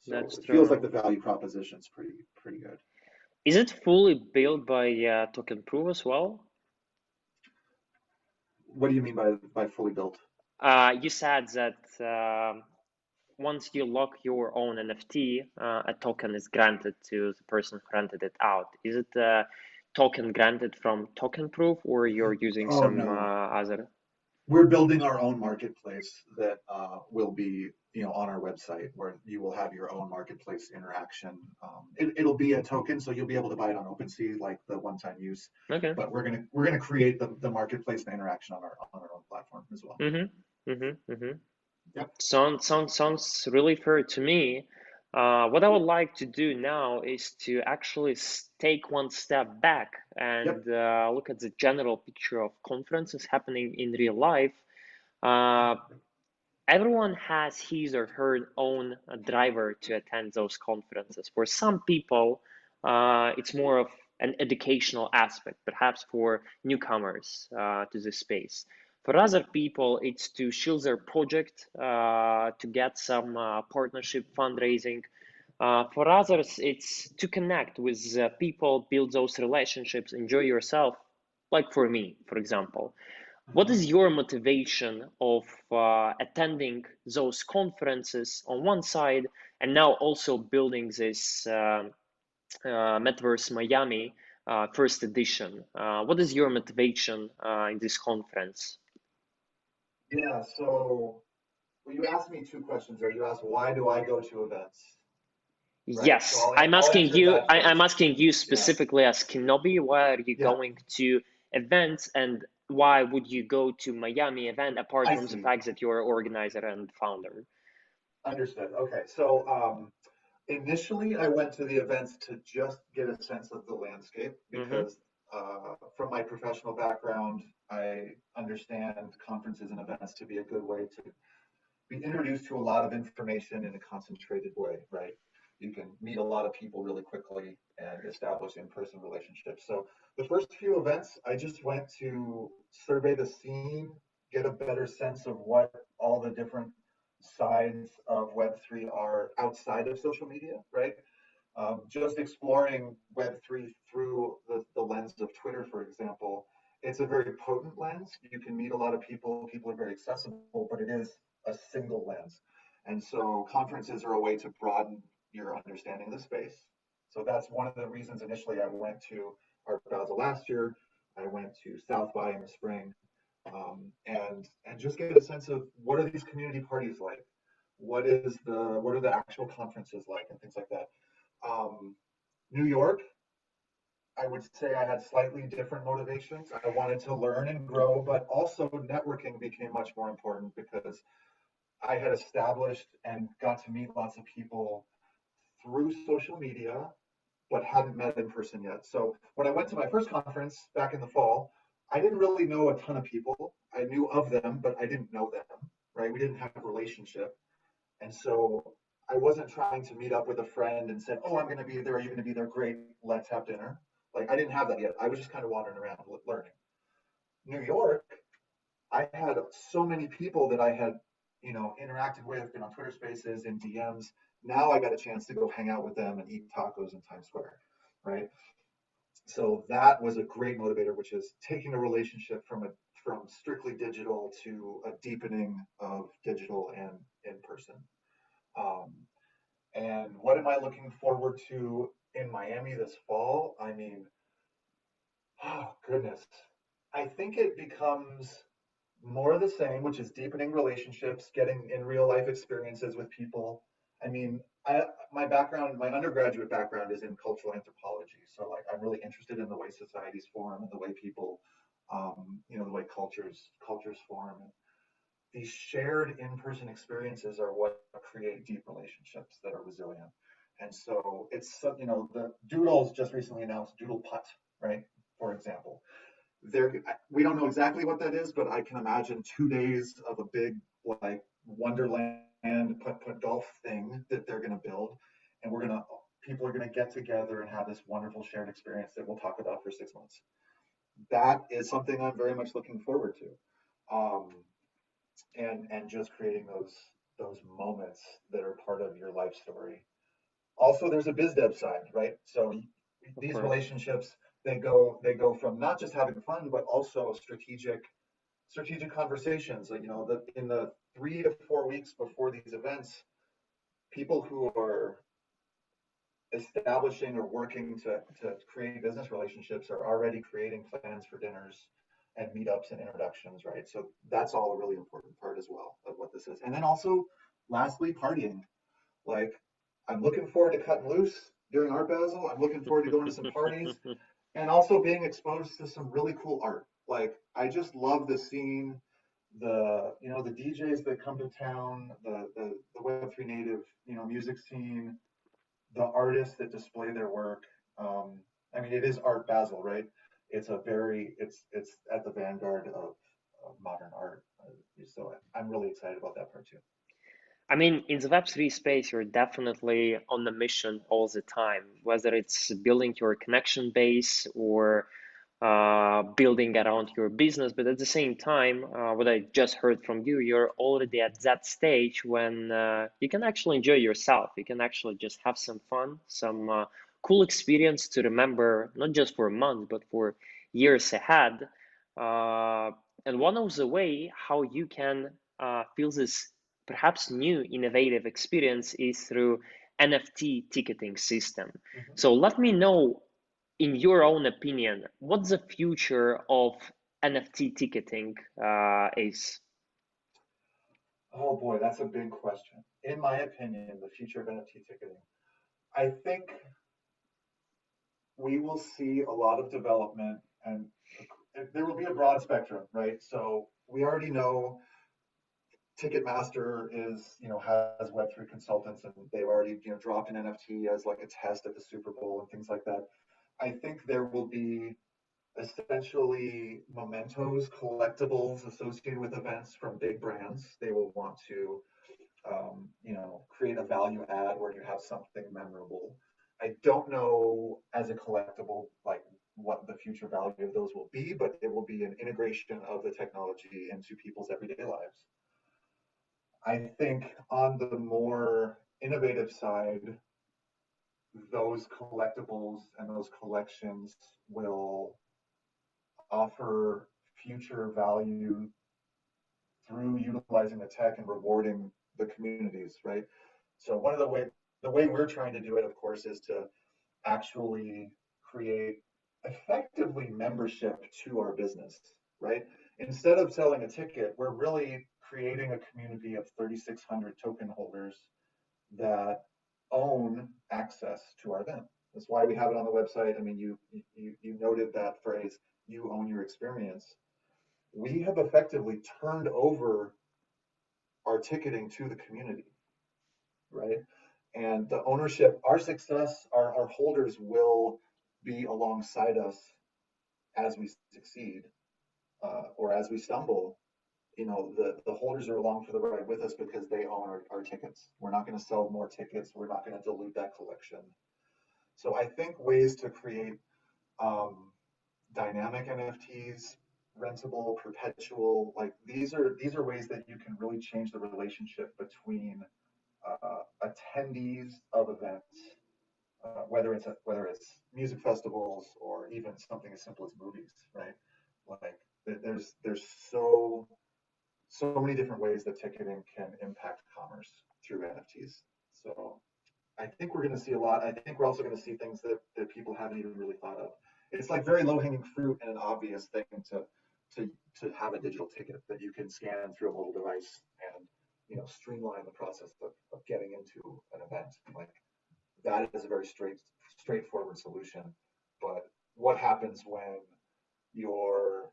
So
That's
it feels
true.
like the value proposition is pretty good.
Is it fully built by Token Proof as well?
What do you mean by fully built?
You said that once you lock your own NFT, a token is granted to the person who rented it out. Is it a token granted from Token Proof, or you're using
Oh
some
no,
other?
we're building our own marketplace that will be, on our website, where you will have your own marketplace interaction. It'll be a token, so you'll be able to buy it on OpenSea, like the one-time use.
Okay.
But we're gonna create the marketplace and interaction on our own platform as well.
Mm-hmm. Mm-hmm. Mm-hmm.
Yep.
Sounds really fair to me. What I would like to do now is to actually take one step back
Yep.
and look at the general picture of conferences happening in real life. Uh, Everyone has his or her own driver to attend those conferences. For some people, it's more of an educational aspect, perhaps for newcomers to this space. For other people, it's to shield their project, to get some partnership fundraising. For others, it's to connect with people, build those relationships, enjoy yourself, like for me, for example. What is your motivation of attending those conferences on one side and now also building this Metaverse Miami first edition? What is your motivation in this conference?
Yeah. So, well, you asked me two questions there. You asked, why do I go to events, right? So
Yes,
I'll answer that
I'm
first.
asking you
Yeah.
specifically as Kenobi, why are you
Yeah.
going to events, and why would you go to Miami event apart
I
from the
see.
fact that you're organizer and founder?
Understood. Okay. So initially, I went to the events to just get a sense of the landscape
Mm-hmm.
because from my professional background, I understand conferences and events to be a good way to be introduced to a lot of information in a concentrated way, right? You can meet a lot of people really quickly and establish in-person relationships. So the first few events, I just went to survey the scene, get a better sense of what all the different sides of Web3 are outside of social media, right? Just exploring Web3 through the lens of Twitter, for example, it's a very potent lens. You can meet a lot of people, people are very accessible, but it is a single lens. And so conferences are a way to broaden your understanding of the space. So that's one of the reasons initially I went to Art Basel last year. I went to South by in the spring, and just get a sense of what are these community parties like? What are the actual conferences like and things like that. Um, New York, I would say I had slightly different motivations. I wanted to learn and grow, but also networking became much more important because I had established and got to meet lots of people through social media, but hadn't met in person yet. So when I went to my first conference back in the fall, I didn't really know a ton of people. I knew of them, but I didn't know them, right? We didn't have a relationship. And so I wasn't trying to meet up with a friend and said, oh, I'm going to be there. Are you going to be there? Great. Let's have dinner. Like I didn't have that yet. I was just kind of wandering around learning. New York, I had so many people that I had, interacted with, been on Twitter Spaces and DMs. Now I got a chance to go hang out with them and eat tacos in Times Square, right? So that was a great motivator, which is taking a relationship from strictly digital to a deepening of digital and in person. Um, and what am I looking forward to in Miami this fall? I mean, oh goodness, I think it becomes more of the same, which is deepening relationships, getting in real life experiences with people. I mean, my undergraduate background is in cultural anthropology, so like I'm really interested in the way societies form and the way people, the way cultures form. And these shared in-person experiences are what create deep relationships that are resilient. And so it's the Doodles just recently announced Doodle Putt, right? For example, there we don't know exactly what that is, but I can imagine 2 days of a big like wonderland put golf thing that they're going to build, and people are going to get together and have this wonderful shared experience that we'll talk about for 6 months. That is something I'm very much looking forward to, and just creating those moments that are part of your life story. Also, there's a biz dev side, right? So
Of
these
course.
relationships they go from not just having fun but also strategic conversations. Like in the 3 to 4 weeks before these events, people who are establishing or working to create business relationships are already creating plans for dinners and meetups and introductions, right? So that's all a really important part as well of what this is. And then also, lastly, partying. Like, I'm looking forward to cutting loose during Art Basel. I'm looking forward to going to some parties and also being exposed to some really cool art. Like, I just love the scene, the DJs that come to town, the Web3 native music scene, the artists that display their work. I mean, it is Art Basel, right? It's at the vanguard of modern art. So I'm really excited about that part too.
I mean, in the Web3 space, you're definitely on the mission all the time, whether it's building your connection base or building around your business. But at the same time, what I just heard from you, you're already at that stage when you can actually enjoy yourself. You can actually just have some fun, some cool experience to remember, not just for a month, but for years ahead. Uh, and one of the way how you can feel this perhaps new innovative experience is through NFT ticketing system.
Mm-hmm.
So let me know, in your own opinion, what the future of NFT ticketing is?
Oh boy, that's a big question. In my opinion, the future of NFT ticketing, I think we will see a lot of development, and there will be a broad spectrum, right? So we already know Ticketmaster has Web3 consultants, and they've already dropped an NFT as like a test at the Super Bowl and things like that. I think there will be essentially mementos, collectibles associated with events from big brands. They will want to create a value add where you have something memorable. I don't know as a collectible like what the future value of those will be, but it will be an integration of the technology into people's everyday lives. I think on the more innovative side, those collectibles and those collections will offer future value through utilizing the tech and rewarding the communities, right? So one of the way we're trying to do it, of course, is to actually create effectively membership to our business, right? Instead of selling a ticket, we're really creating a community of 3,600 token holders that own access to our event. That's why we have it on the website. I mean, you noted that phrase, you own your experience. We have effectively turned over our ticketing to the community, right? And the ownership, our success, our holders will be alongside us as we succeed, or as we stumble. The holders are along for the ride with us because they own our tickets. We're not going to sell more tickets. We're not going to dilute that collection. So I think ways to create dynamic NFTs, rentable, perpetual, like these are ways that you can really change the relationship between attendees of events, whether it's music festivals or even something as simple as movies, right? Like there's so many different ways that ticketing can impact commerce through NFTs. So I think we're going to see a lot. I think we're also going to see things that people haven't even really thought of. It's like very low hanging fruit and an obvious thing to have a digital ticket that you can scan through a mobile device and streamline the process of getting into an event. Like that is a very straightforward solution. But what happens when you're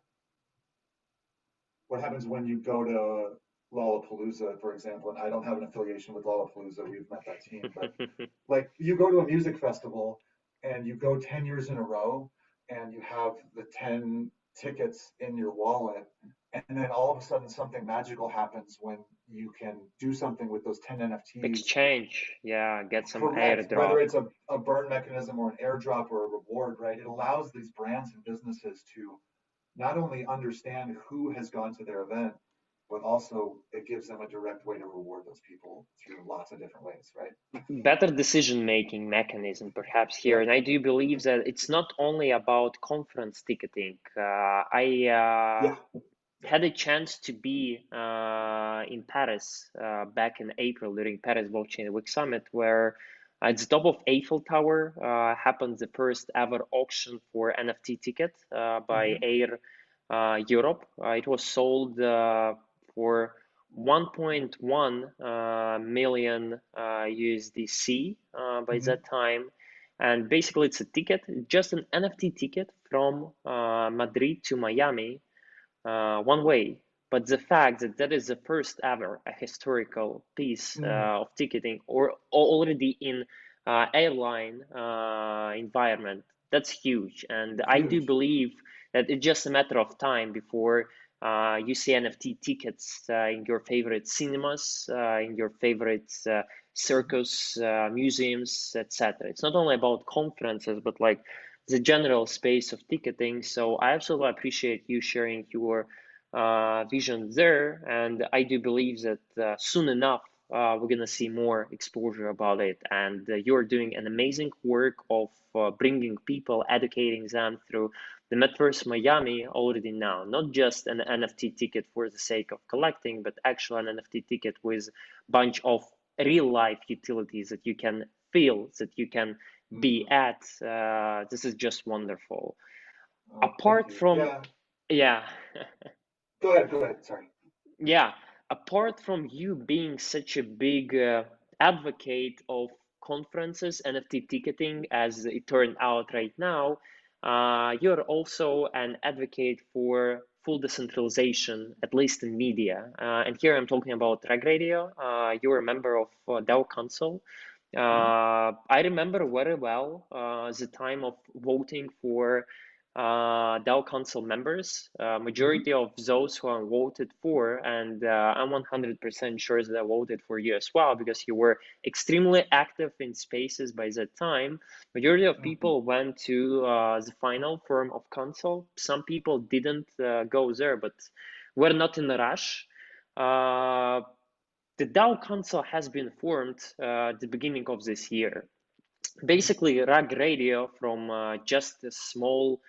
what happens when you go to Lollapalooza, for example, and I don't have an affiliation with Lollapalooza, we've met that team, but like you go to a music festival and you go 10 years in a row and you have the 10 tickets in your wallet, and then all of a sudden something magical happens when you can do something with those 10 NFTs.
Exchange, yeah, get some
Correct.
airdrop.
Whether it's a burn mechanism or an airdrop or a reward, right? It allows these brands and businesses to not only understand who has gone to their event, but also it gives them a direct way to reward those people through lots of different ways, right?
Better decision-making mechanism perhaps here.
Yep.
And I do believe that it's not only about conference ticketing. I
Yeah.
had a chance to be in Paris back in April during Paris Blockchain Week Summit, where at the top of Eiffel Tower happened the first ever auction for NFT ticket by Air Europe. It was sold for 1.1 million USDC by that time. And basically, it's a ticket, just an NFT ticket from Madrid to Miami, one way. But the fact that that is the first ever a historical piece of ticketing or already in airline environment, that's huge. And I do believe that it's just a matter of time before you see NFT tickets in your favorite cinemas, in your favorite circus, museums, etc. It's not only about conferences, but like the general space of ticketing. So I absolutely appreciate you sharing your vision there, and I do believe that soon enough we're gonna see more exposure about it. And you're doing an amazing work of bringing people, educating them through the Metaverse Miami already now. Not just an NFT ticket for the sake of collecting, but actually an NFT ticket with a bunch of real life utilities that you can feel, that you can be at. This is just wonderful. Apart from, yeah.
Go ahead. Sorry.
Yeah, apart from you being such a big advocate of conferences, NFT ticketing, as it turned out right now, you're also an advocate for full decentralization, at least in media. And here I'm talking about RugRadio. You're a member of DAO Council. I remember very well the time of voting for DAO Council members. Majority of those who I voted for, and I'm 100% sure that I voted for you as well, because you were extremely active in spaces by that time. Majority of people went to the final form of council. Some people didn't go there, but we're not in a rush. The DAO Council has been formed at the beginning of this year. Basically, RugRadio from just a small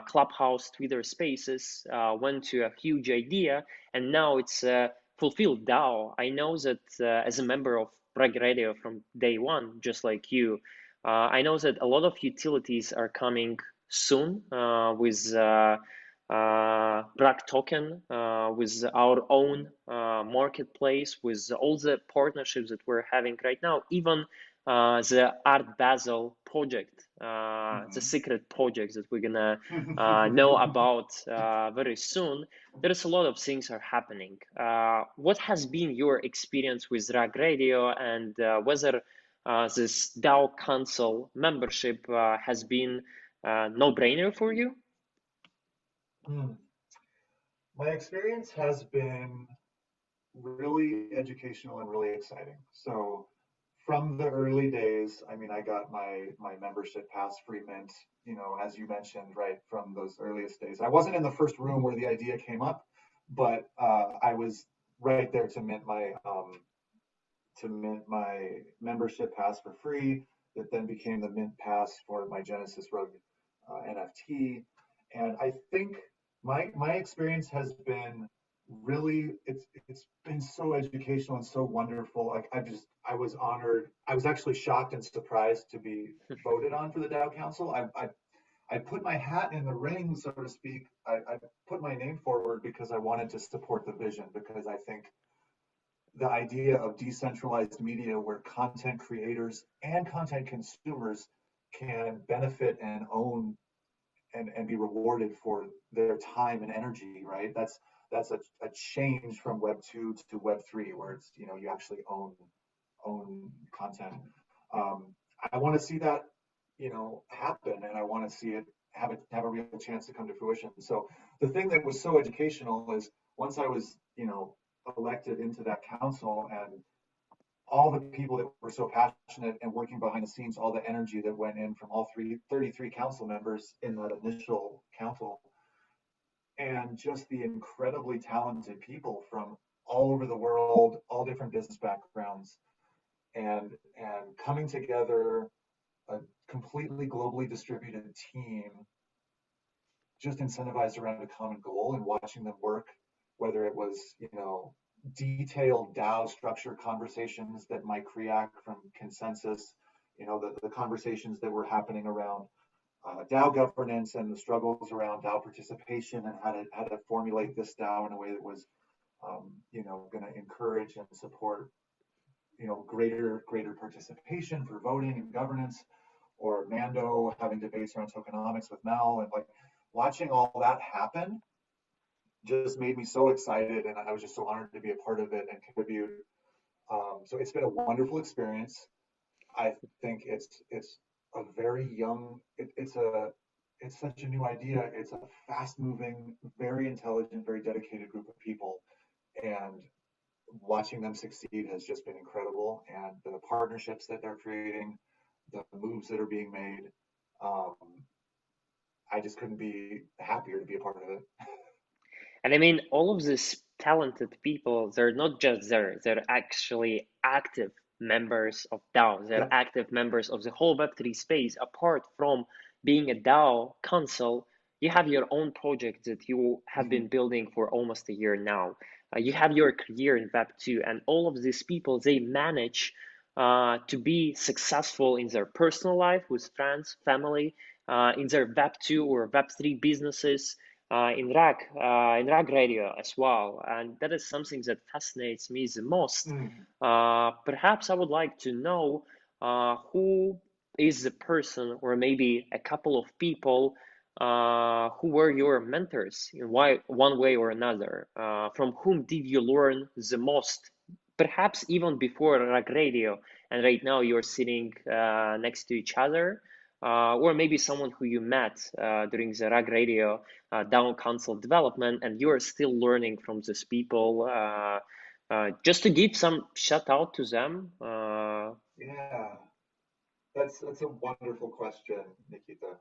clubhouse Twitter spaces went to a huge idea, and now it's a fulfilled DAO. I know that as a member of RugRadio from day one, just like you, I know that a lot of utilities are coming soon with Rug Token, with our own marketplace, with all the partnerships that we're having right now, even the Art Basel project, the secret projects that we're gonna know about very soon. There's a lot of things are happening. What has been your experience with RugRadio, and whether this DAO Council membership has been a no-brainer for you?
Hmm. My experience has been really educational and really exciting. So from the early days, I mean, I got my membership pass free mint, as you mentioned, right from those earliest days. I wasn't in the first room where the idea came up, but I was right there to mint my membership pass for free. That then became the mint pass for my Genesis Rug NFT. And I think my experience has been really it's been so educational and so wonderful. Like I was honored. I was actually shocked and surprised to be voted on for the DAO Council. I put my hat in the ring, so to speak. I put my name forward because I wanted to support the vision, because I think the idea of decentralized media where content creators and content consumers can benefit and own and be rewarded for their time and energy, right? That's a change from Web 2 to Web 3, where it's you actually own content. Um, I want to see that happen, and I want to see it have a real chance to come to fruition. So the thing that was so educational is once I was elected into that council, and all the people that were so passionate and working behind the scenes, all the energy that went in from all 33 council members in that initial council, and just the incredibly talented people from all over the world, all different business backgrounds, and coming together, a completely globally distributed team, just incentivized around a common goal, and watching them work, whether it was detailed DAO structure conversations that might create from consensus, the conversations that were happening around DAO governance and the struggles around DAO participation, and how to formulate this DAO in a way that was going to encourage and support greater participation for voting and governance, or Mando having debates around tokenomics with Mel, and like watching all that happen just made me so excited, and I was just so honored to be a part of it and contribute. So it's been a wonderful experience. I think it's a very young. It's such a new idea. It's a fast-moving, very intelligent, very dedicated group of people, and watching them succeed has just been incredible. And the partnerships that they're creating, the moves that are being made, um, I just couldn't be happier to be a part of it.
And I mean, all of these talented people, they're not just there, they're actually active members of DAO. They're
Yep.
active members of the whole Web3 space. Apart from being a DAO council, you have your own project that you have
Mm-hmm.
been building for almost a year now. You have your career in Web2, and all of these people, they manage to be successful in their personal life with friends, family, in their Web2 or Web3 businesses, in RugRadio as well, and that is something that fascinates me the most.
Mm.
Perhaps I would like to know who is the person, or maybe a couple of people who were your mentors in one way or another. From whom did you learn the most? Perhaps even before RugRadio, and right now you're sitting next to each other, or maybe someone who you met during the RugRadio DAO Council development, and you are still learning from these people. Just to give some shout out to them.
Yeah, that's a wonderful question, Nikita.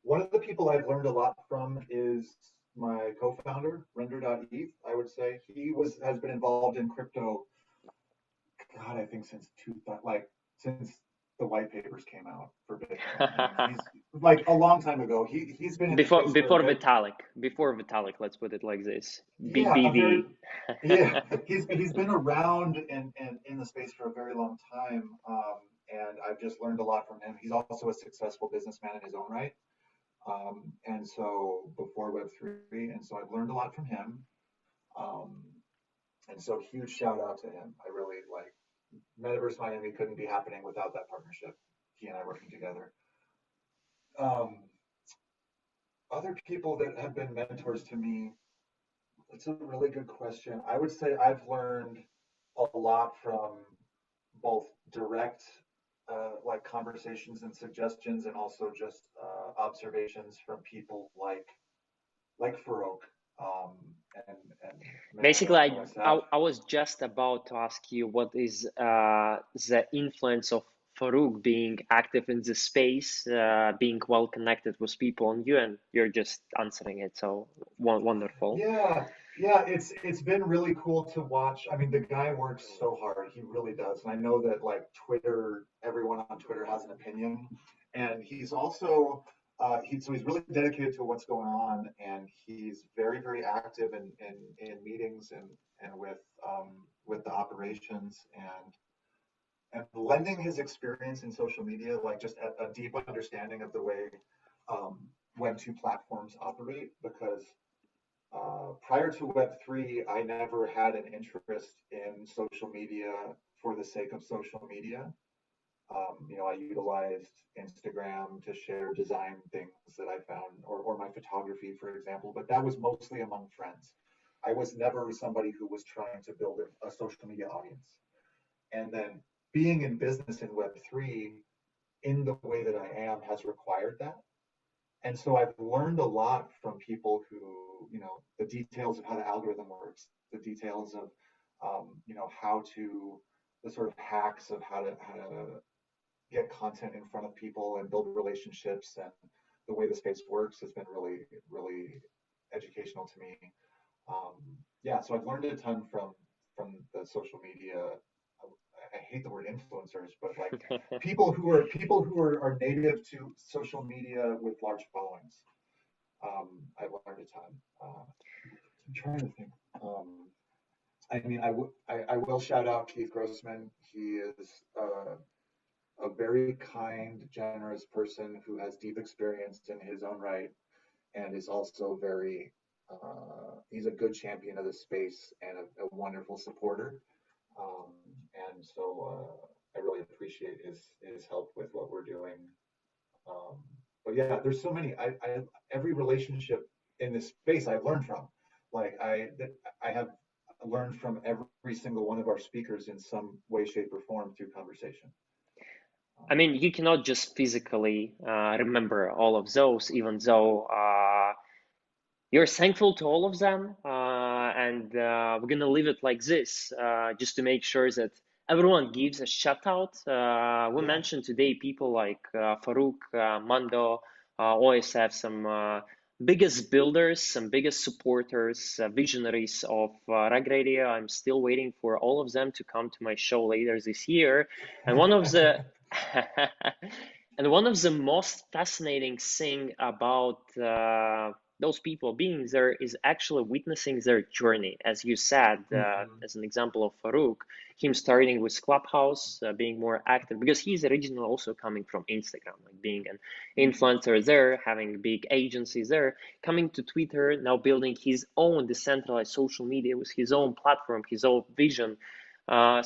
One of the people I've learned a lot from is my co-founder, Render.eth. I would say he has been involved in crypto, God, I think since since the white papers came out for Bitcoin. I mean, he's like a long time ago. He's been in the
before
space for a
before
very
Vitalik, before Vitalik, let's put it like this.
yeah, a very
BBV.
yeah. He's been around and in the space for a very long time, and I've just learned a lot from him. He's also a successful businessman in his own right, and so before Web 3, and so I've learned a lot from him. Um, and so huge shout out to him. I really like Metaverse Miami couldn't be happening without that partnership. He and I working together. Um, Other people that have been mentors to me, it's a really good question. I would say I've learned a lot from both direct like conversations and suggestions, and also just observations from people like Farokh, um, and
Basically,
Matt and OSF.
I was just about to ask you what is the influence of Farokh being active in the space, being well connected with people on you, and you're just answering it. So wonderful.
Yeah, yeah, it's been really cool to watch. I mean, the guy works so hard. He really does. And I know that like Twitter, everyone on Twitter has an opinion. And he's also he's really dedicated to what's going on, and he's very, very active in meetings and with the operations and lending his experience in social media, like just a deep understanding of the way um, Web2 platforms operate, because prior to Web3, I never had an interest in social media for the sake of social media. I utilized Instagram to share design things that I found, or my photography, for example, but that was mostly among friends. I was never somebody who was trying to build a social media audience. And then being in business in Web3 in the way that I am has required that. And so I've learned a lot from people who, the details of how the algorithm works, the details of, how to, the sort of hacks of how to get content in front of people and build relationships, and the way the space works has been really, really educational to me. Um, yeah, so I've learned a ton from the social media. I hate the word influencers, but like people who are native to social media with large followings. I've learned a ton. I'm trying to think. I mean, I will shout out Keith Grossman. He is a very kind, generous person who has deep experience in his own right, and is also he's a good champion of the space and a wonderful supporter. Um, and so I really appreciate his help with what we're doing. Um, but yeah, there's so many. Every relationship in this space I've learned from. Like I have learned from every single one of our speakers in some way, shape, or form through conversation.
I mean, you cannot just physically remember all of those, even though you're thankful to all of them. And we're going to leave it like this, just to make sure that everyone gives a shout out. We
Yeah.
mentioned today people like Farokh, Mando, OSF, some biggest builders, some biggest supporters, visionaries of RugRadio. I'm still waiting for all of them to come to my show later this year. And one of the and one of the most fascinating thing about those people being there is actually witnessing their journey. As you said,
Mhm.
as an example of Farokh, him starting with Clubhouse, being more active, because he's originally also coming from Instagram, like being an
Mhm.
influencer there, having big agencies there, coming to Twitter, now building his own decentralized social media with his own platform, his own vision.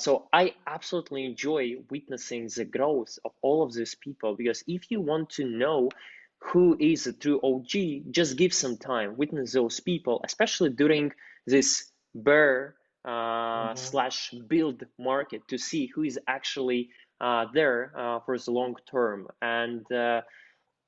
So I absolutely enjoy witnessing the growth of all of these people, because if you want to know who is a true OG, just give some time, witness those people, especially during this bear
Mhm.
slash build market, to see who is actually there for the long term. And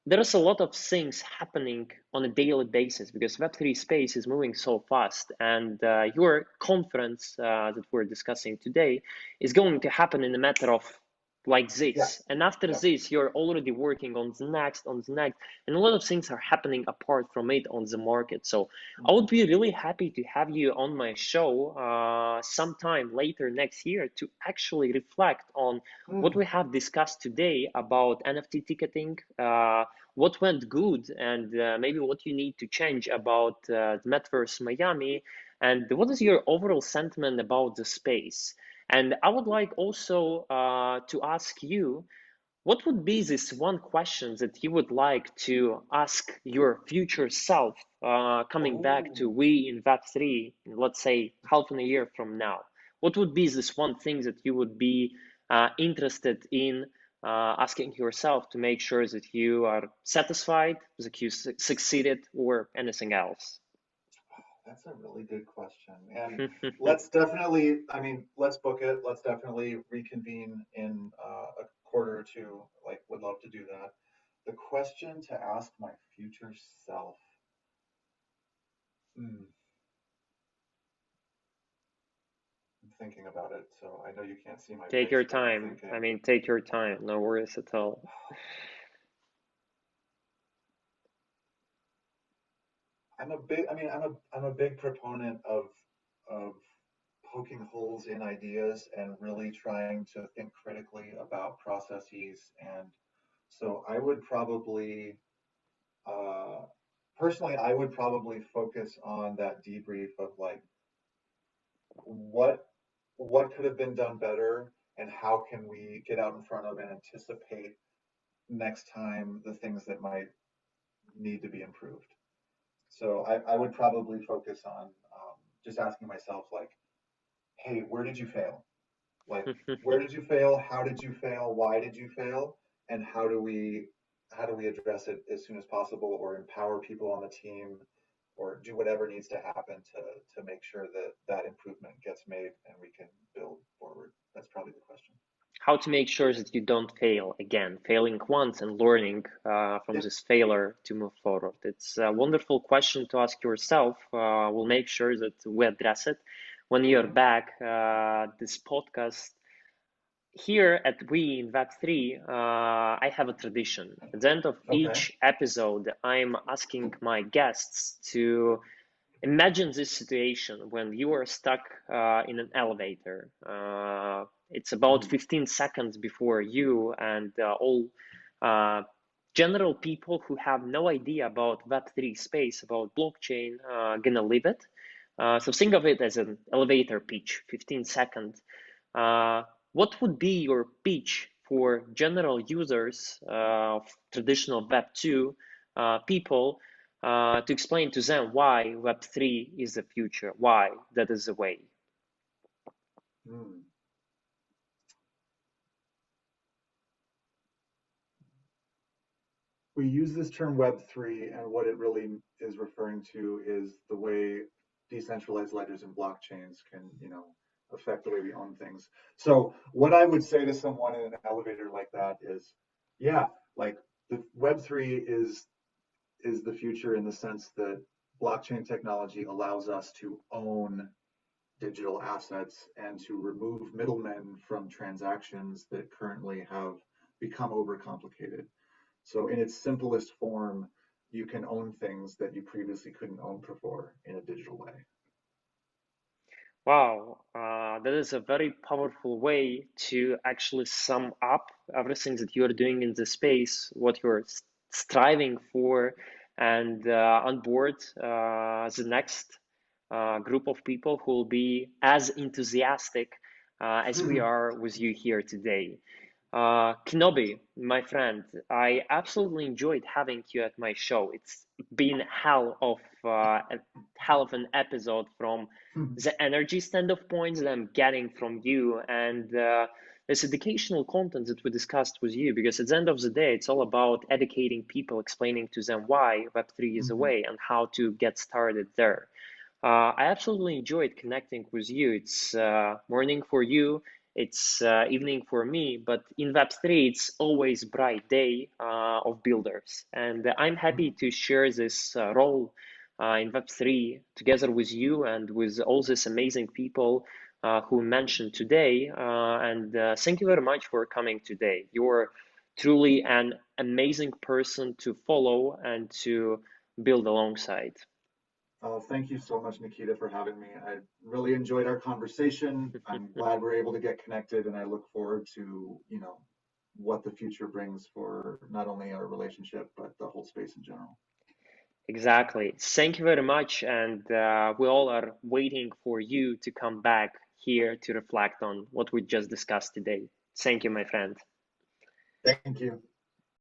there's a lot of things happening on a daily basis, because Web3 space is moving so fast, and your conference that we're discussing today is going to happen in a matter of like
Yeah.
this. And after
Yeah.
this, you're already working on the next, and a lot of things are happening apart from it on the market. So I would
Mhm.
be really happy to have you on my show sometime later next year to actually reflect on what
Mm.
we have discussed today about NFT ticketing, what went good, and maybe what you need to change about the Metaverse Miami, and what is your overall sentiment about the space. And I would like also to ask you, what would be this one question that you would like to ask your future self coming back to
Oh.
we in Web3, let's say half in a year from now? What would be this one thing that you would be interested in asking yourself to make sure that you are satisfied, that you succeeded, or anything else?
That's a really good question. And let's definitely, I mean, let's book it. Let's definitely reconvene in a quarter or two. Like, would love to do that. The question to ask my future self. Hmm, I'm thinking about it, so I know you can't see my
Take
face,
your
but I'm
time. I
thinking.
mean, take your time. No worries at all.
I'm a big proponent of poking holes in ideas and really trying to think critically about processes. And so I would probably, uh, personally, I would probably focus on that debrief of like what what could have been done better and how can we get out in front of and anticipate next time the things that might need to be improved. So I would probably focus on just asking myself like, hey, where did you fail? Like, where did you fail? How did you fail? Why did you fail? And how do we address it as soon as possible, or empower people on the team, or do whatever needs to happen to make sure that that improvement gets made and we can build forward. That's probably the question.
How to make sure that you don't fail again, failing once and learning from
Yep.
this failure to move forward. It's a wonderful question to ask yourself. We'll make sure that we address it when you're
Mm-hmm.
back. This podcast here at We in Web3, I have a tradition. At the end of
Okay.
each episode, I'm asking my guests to imagine this situation when you are stuck in an elevator. It's about
Mm-hmm.
15 seconds before you and all uh, general people who have no idea about Web3 space, about blockchain, gonna live it. So think of it as an elevator pitch, 15 seconds. Uh, what would be your pitch for general users of traditional Web2 people to explain to them why Web3 is the future, why that is the way?
Mm. We use this term Web3, and what it really is referring to is the way decentralized ledgers and blockchains can, affect the way we own things. So what I would say to someone in an elevator like that is, yeah, like the Web3 is the future in the sense that blockchain technology allows us to own digital assets and to remove middlemen from transactions that currently have become overcomplicated. So in its simplest form, you can own things that you previously couldn't own before in a digital way.
Wow, that is a very powerful way to actually sum up everything that you're doing in the space, what you're striving for, and on board the next group of people who will be as enthusiastic as we are with you here today. Kenobi, my friend, I absolutely enjoyed having you at my show. It's been a hell of an episode from the energy standpoint that I'm getting from you and this educational content that we discussed with you. Because at the end of the day, it's all about educating people, explaining to them why Web3 is a way and how to get started there. I absolutely enjoyed connecting with you. It's morning for you, it's evening for me, but in Web3, it's always bright day of builders. And I'm happy to share this role in Web3 together with you and with all these amazing people who mentioned today. And thank you very much for coming today. You're truly an amazing person to follow and to build alongside.
Thank you so much, Nikita, for having me. I really enjoyed our conversation. I'm glad we're able to get connected, and I look forward to, what the future brings for not only our relationship, but the whole space in general.
Exactly. Thank you very much. And we all are waiting for you to come back here to reflect on what we just discussed today. Thank you, my friend.
Thank you.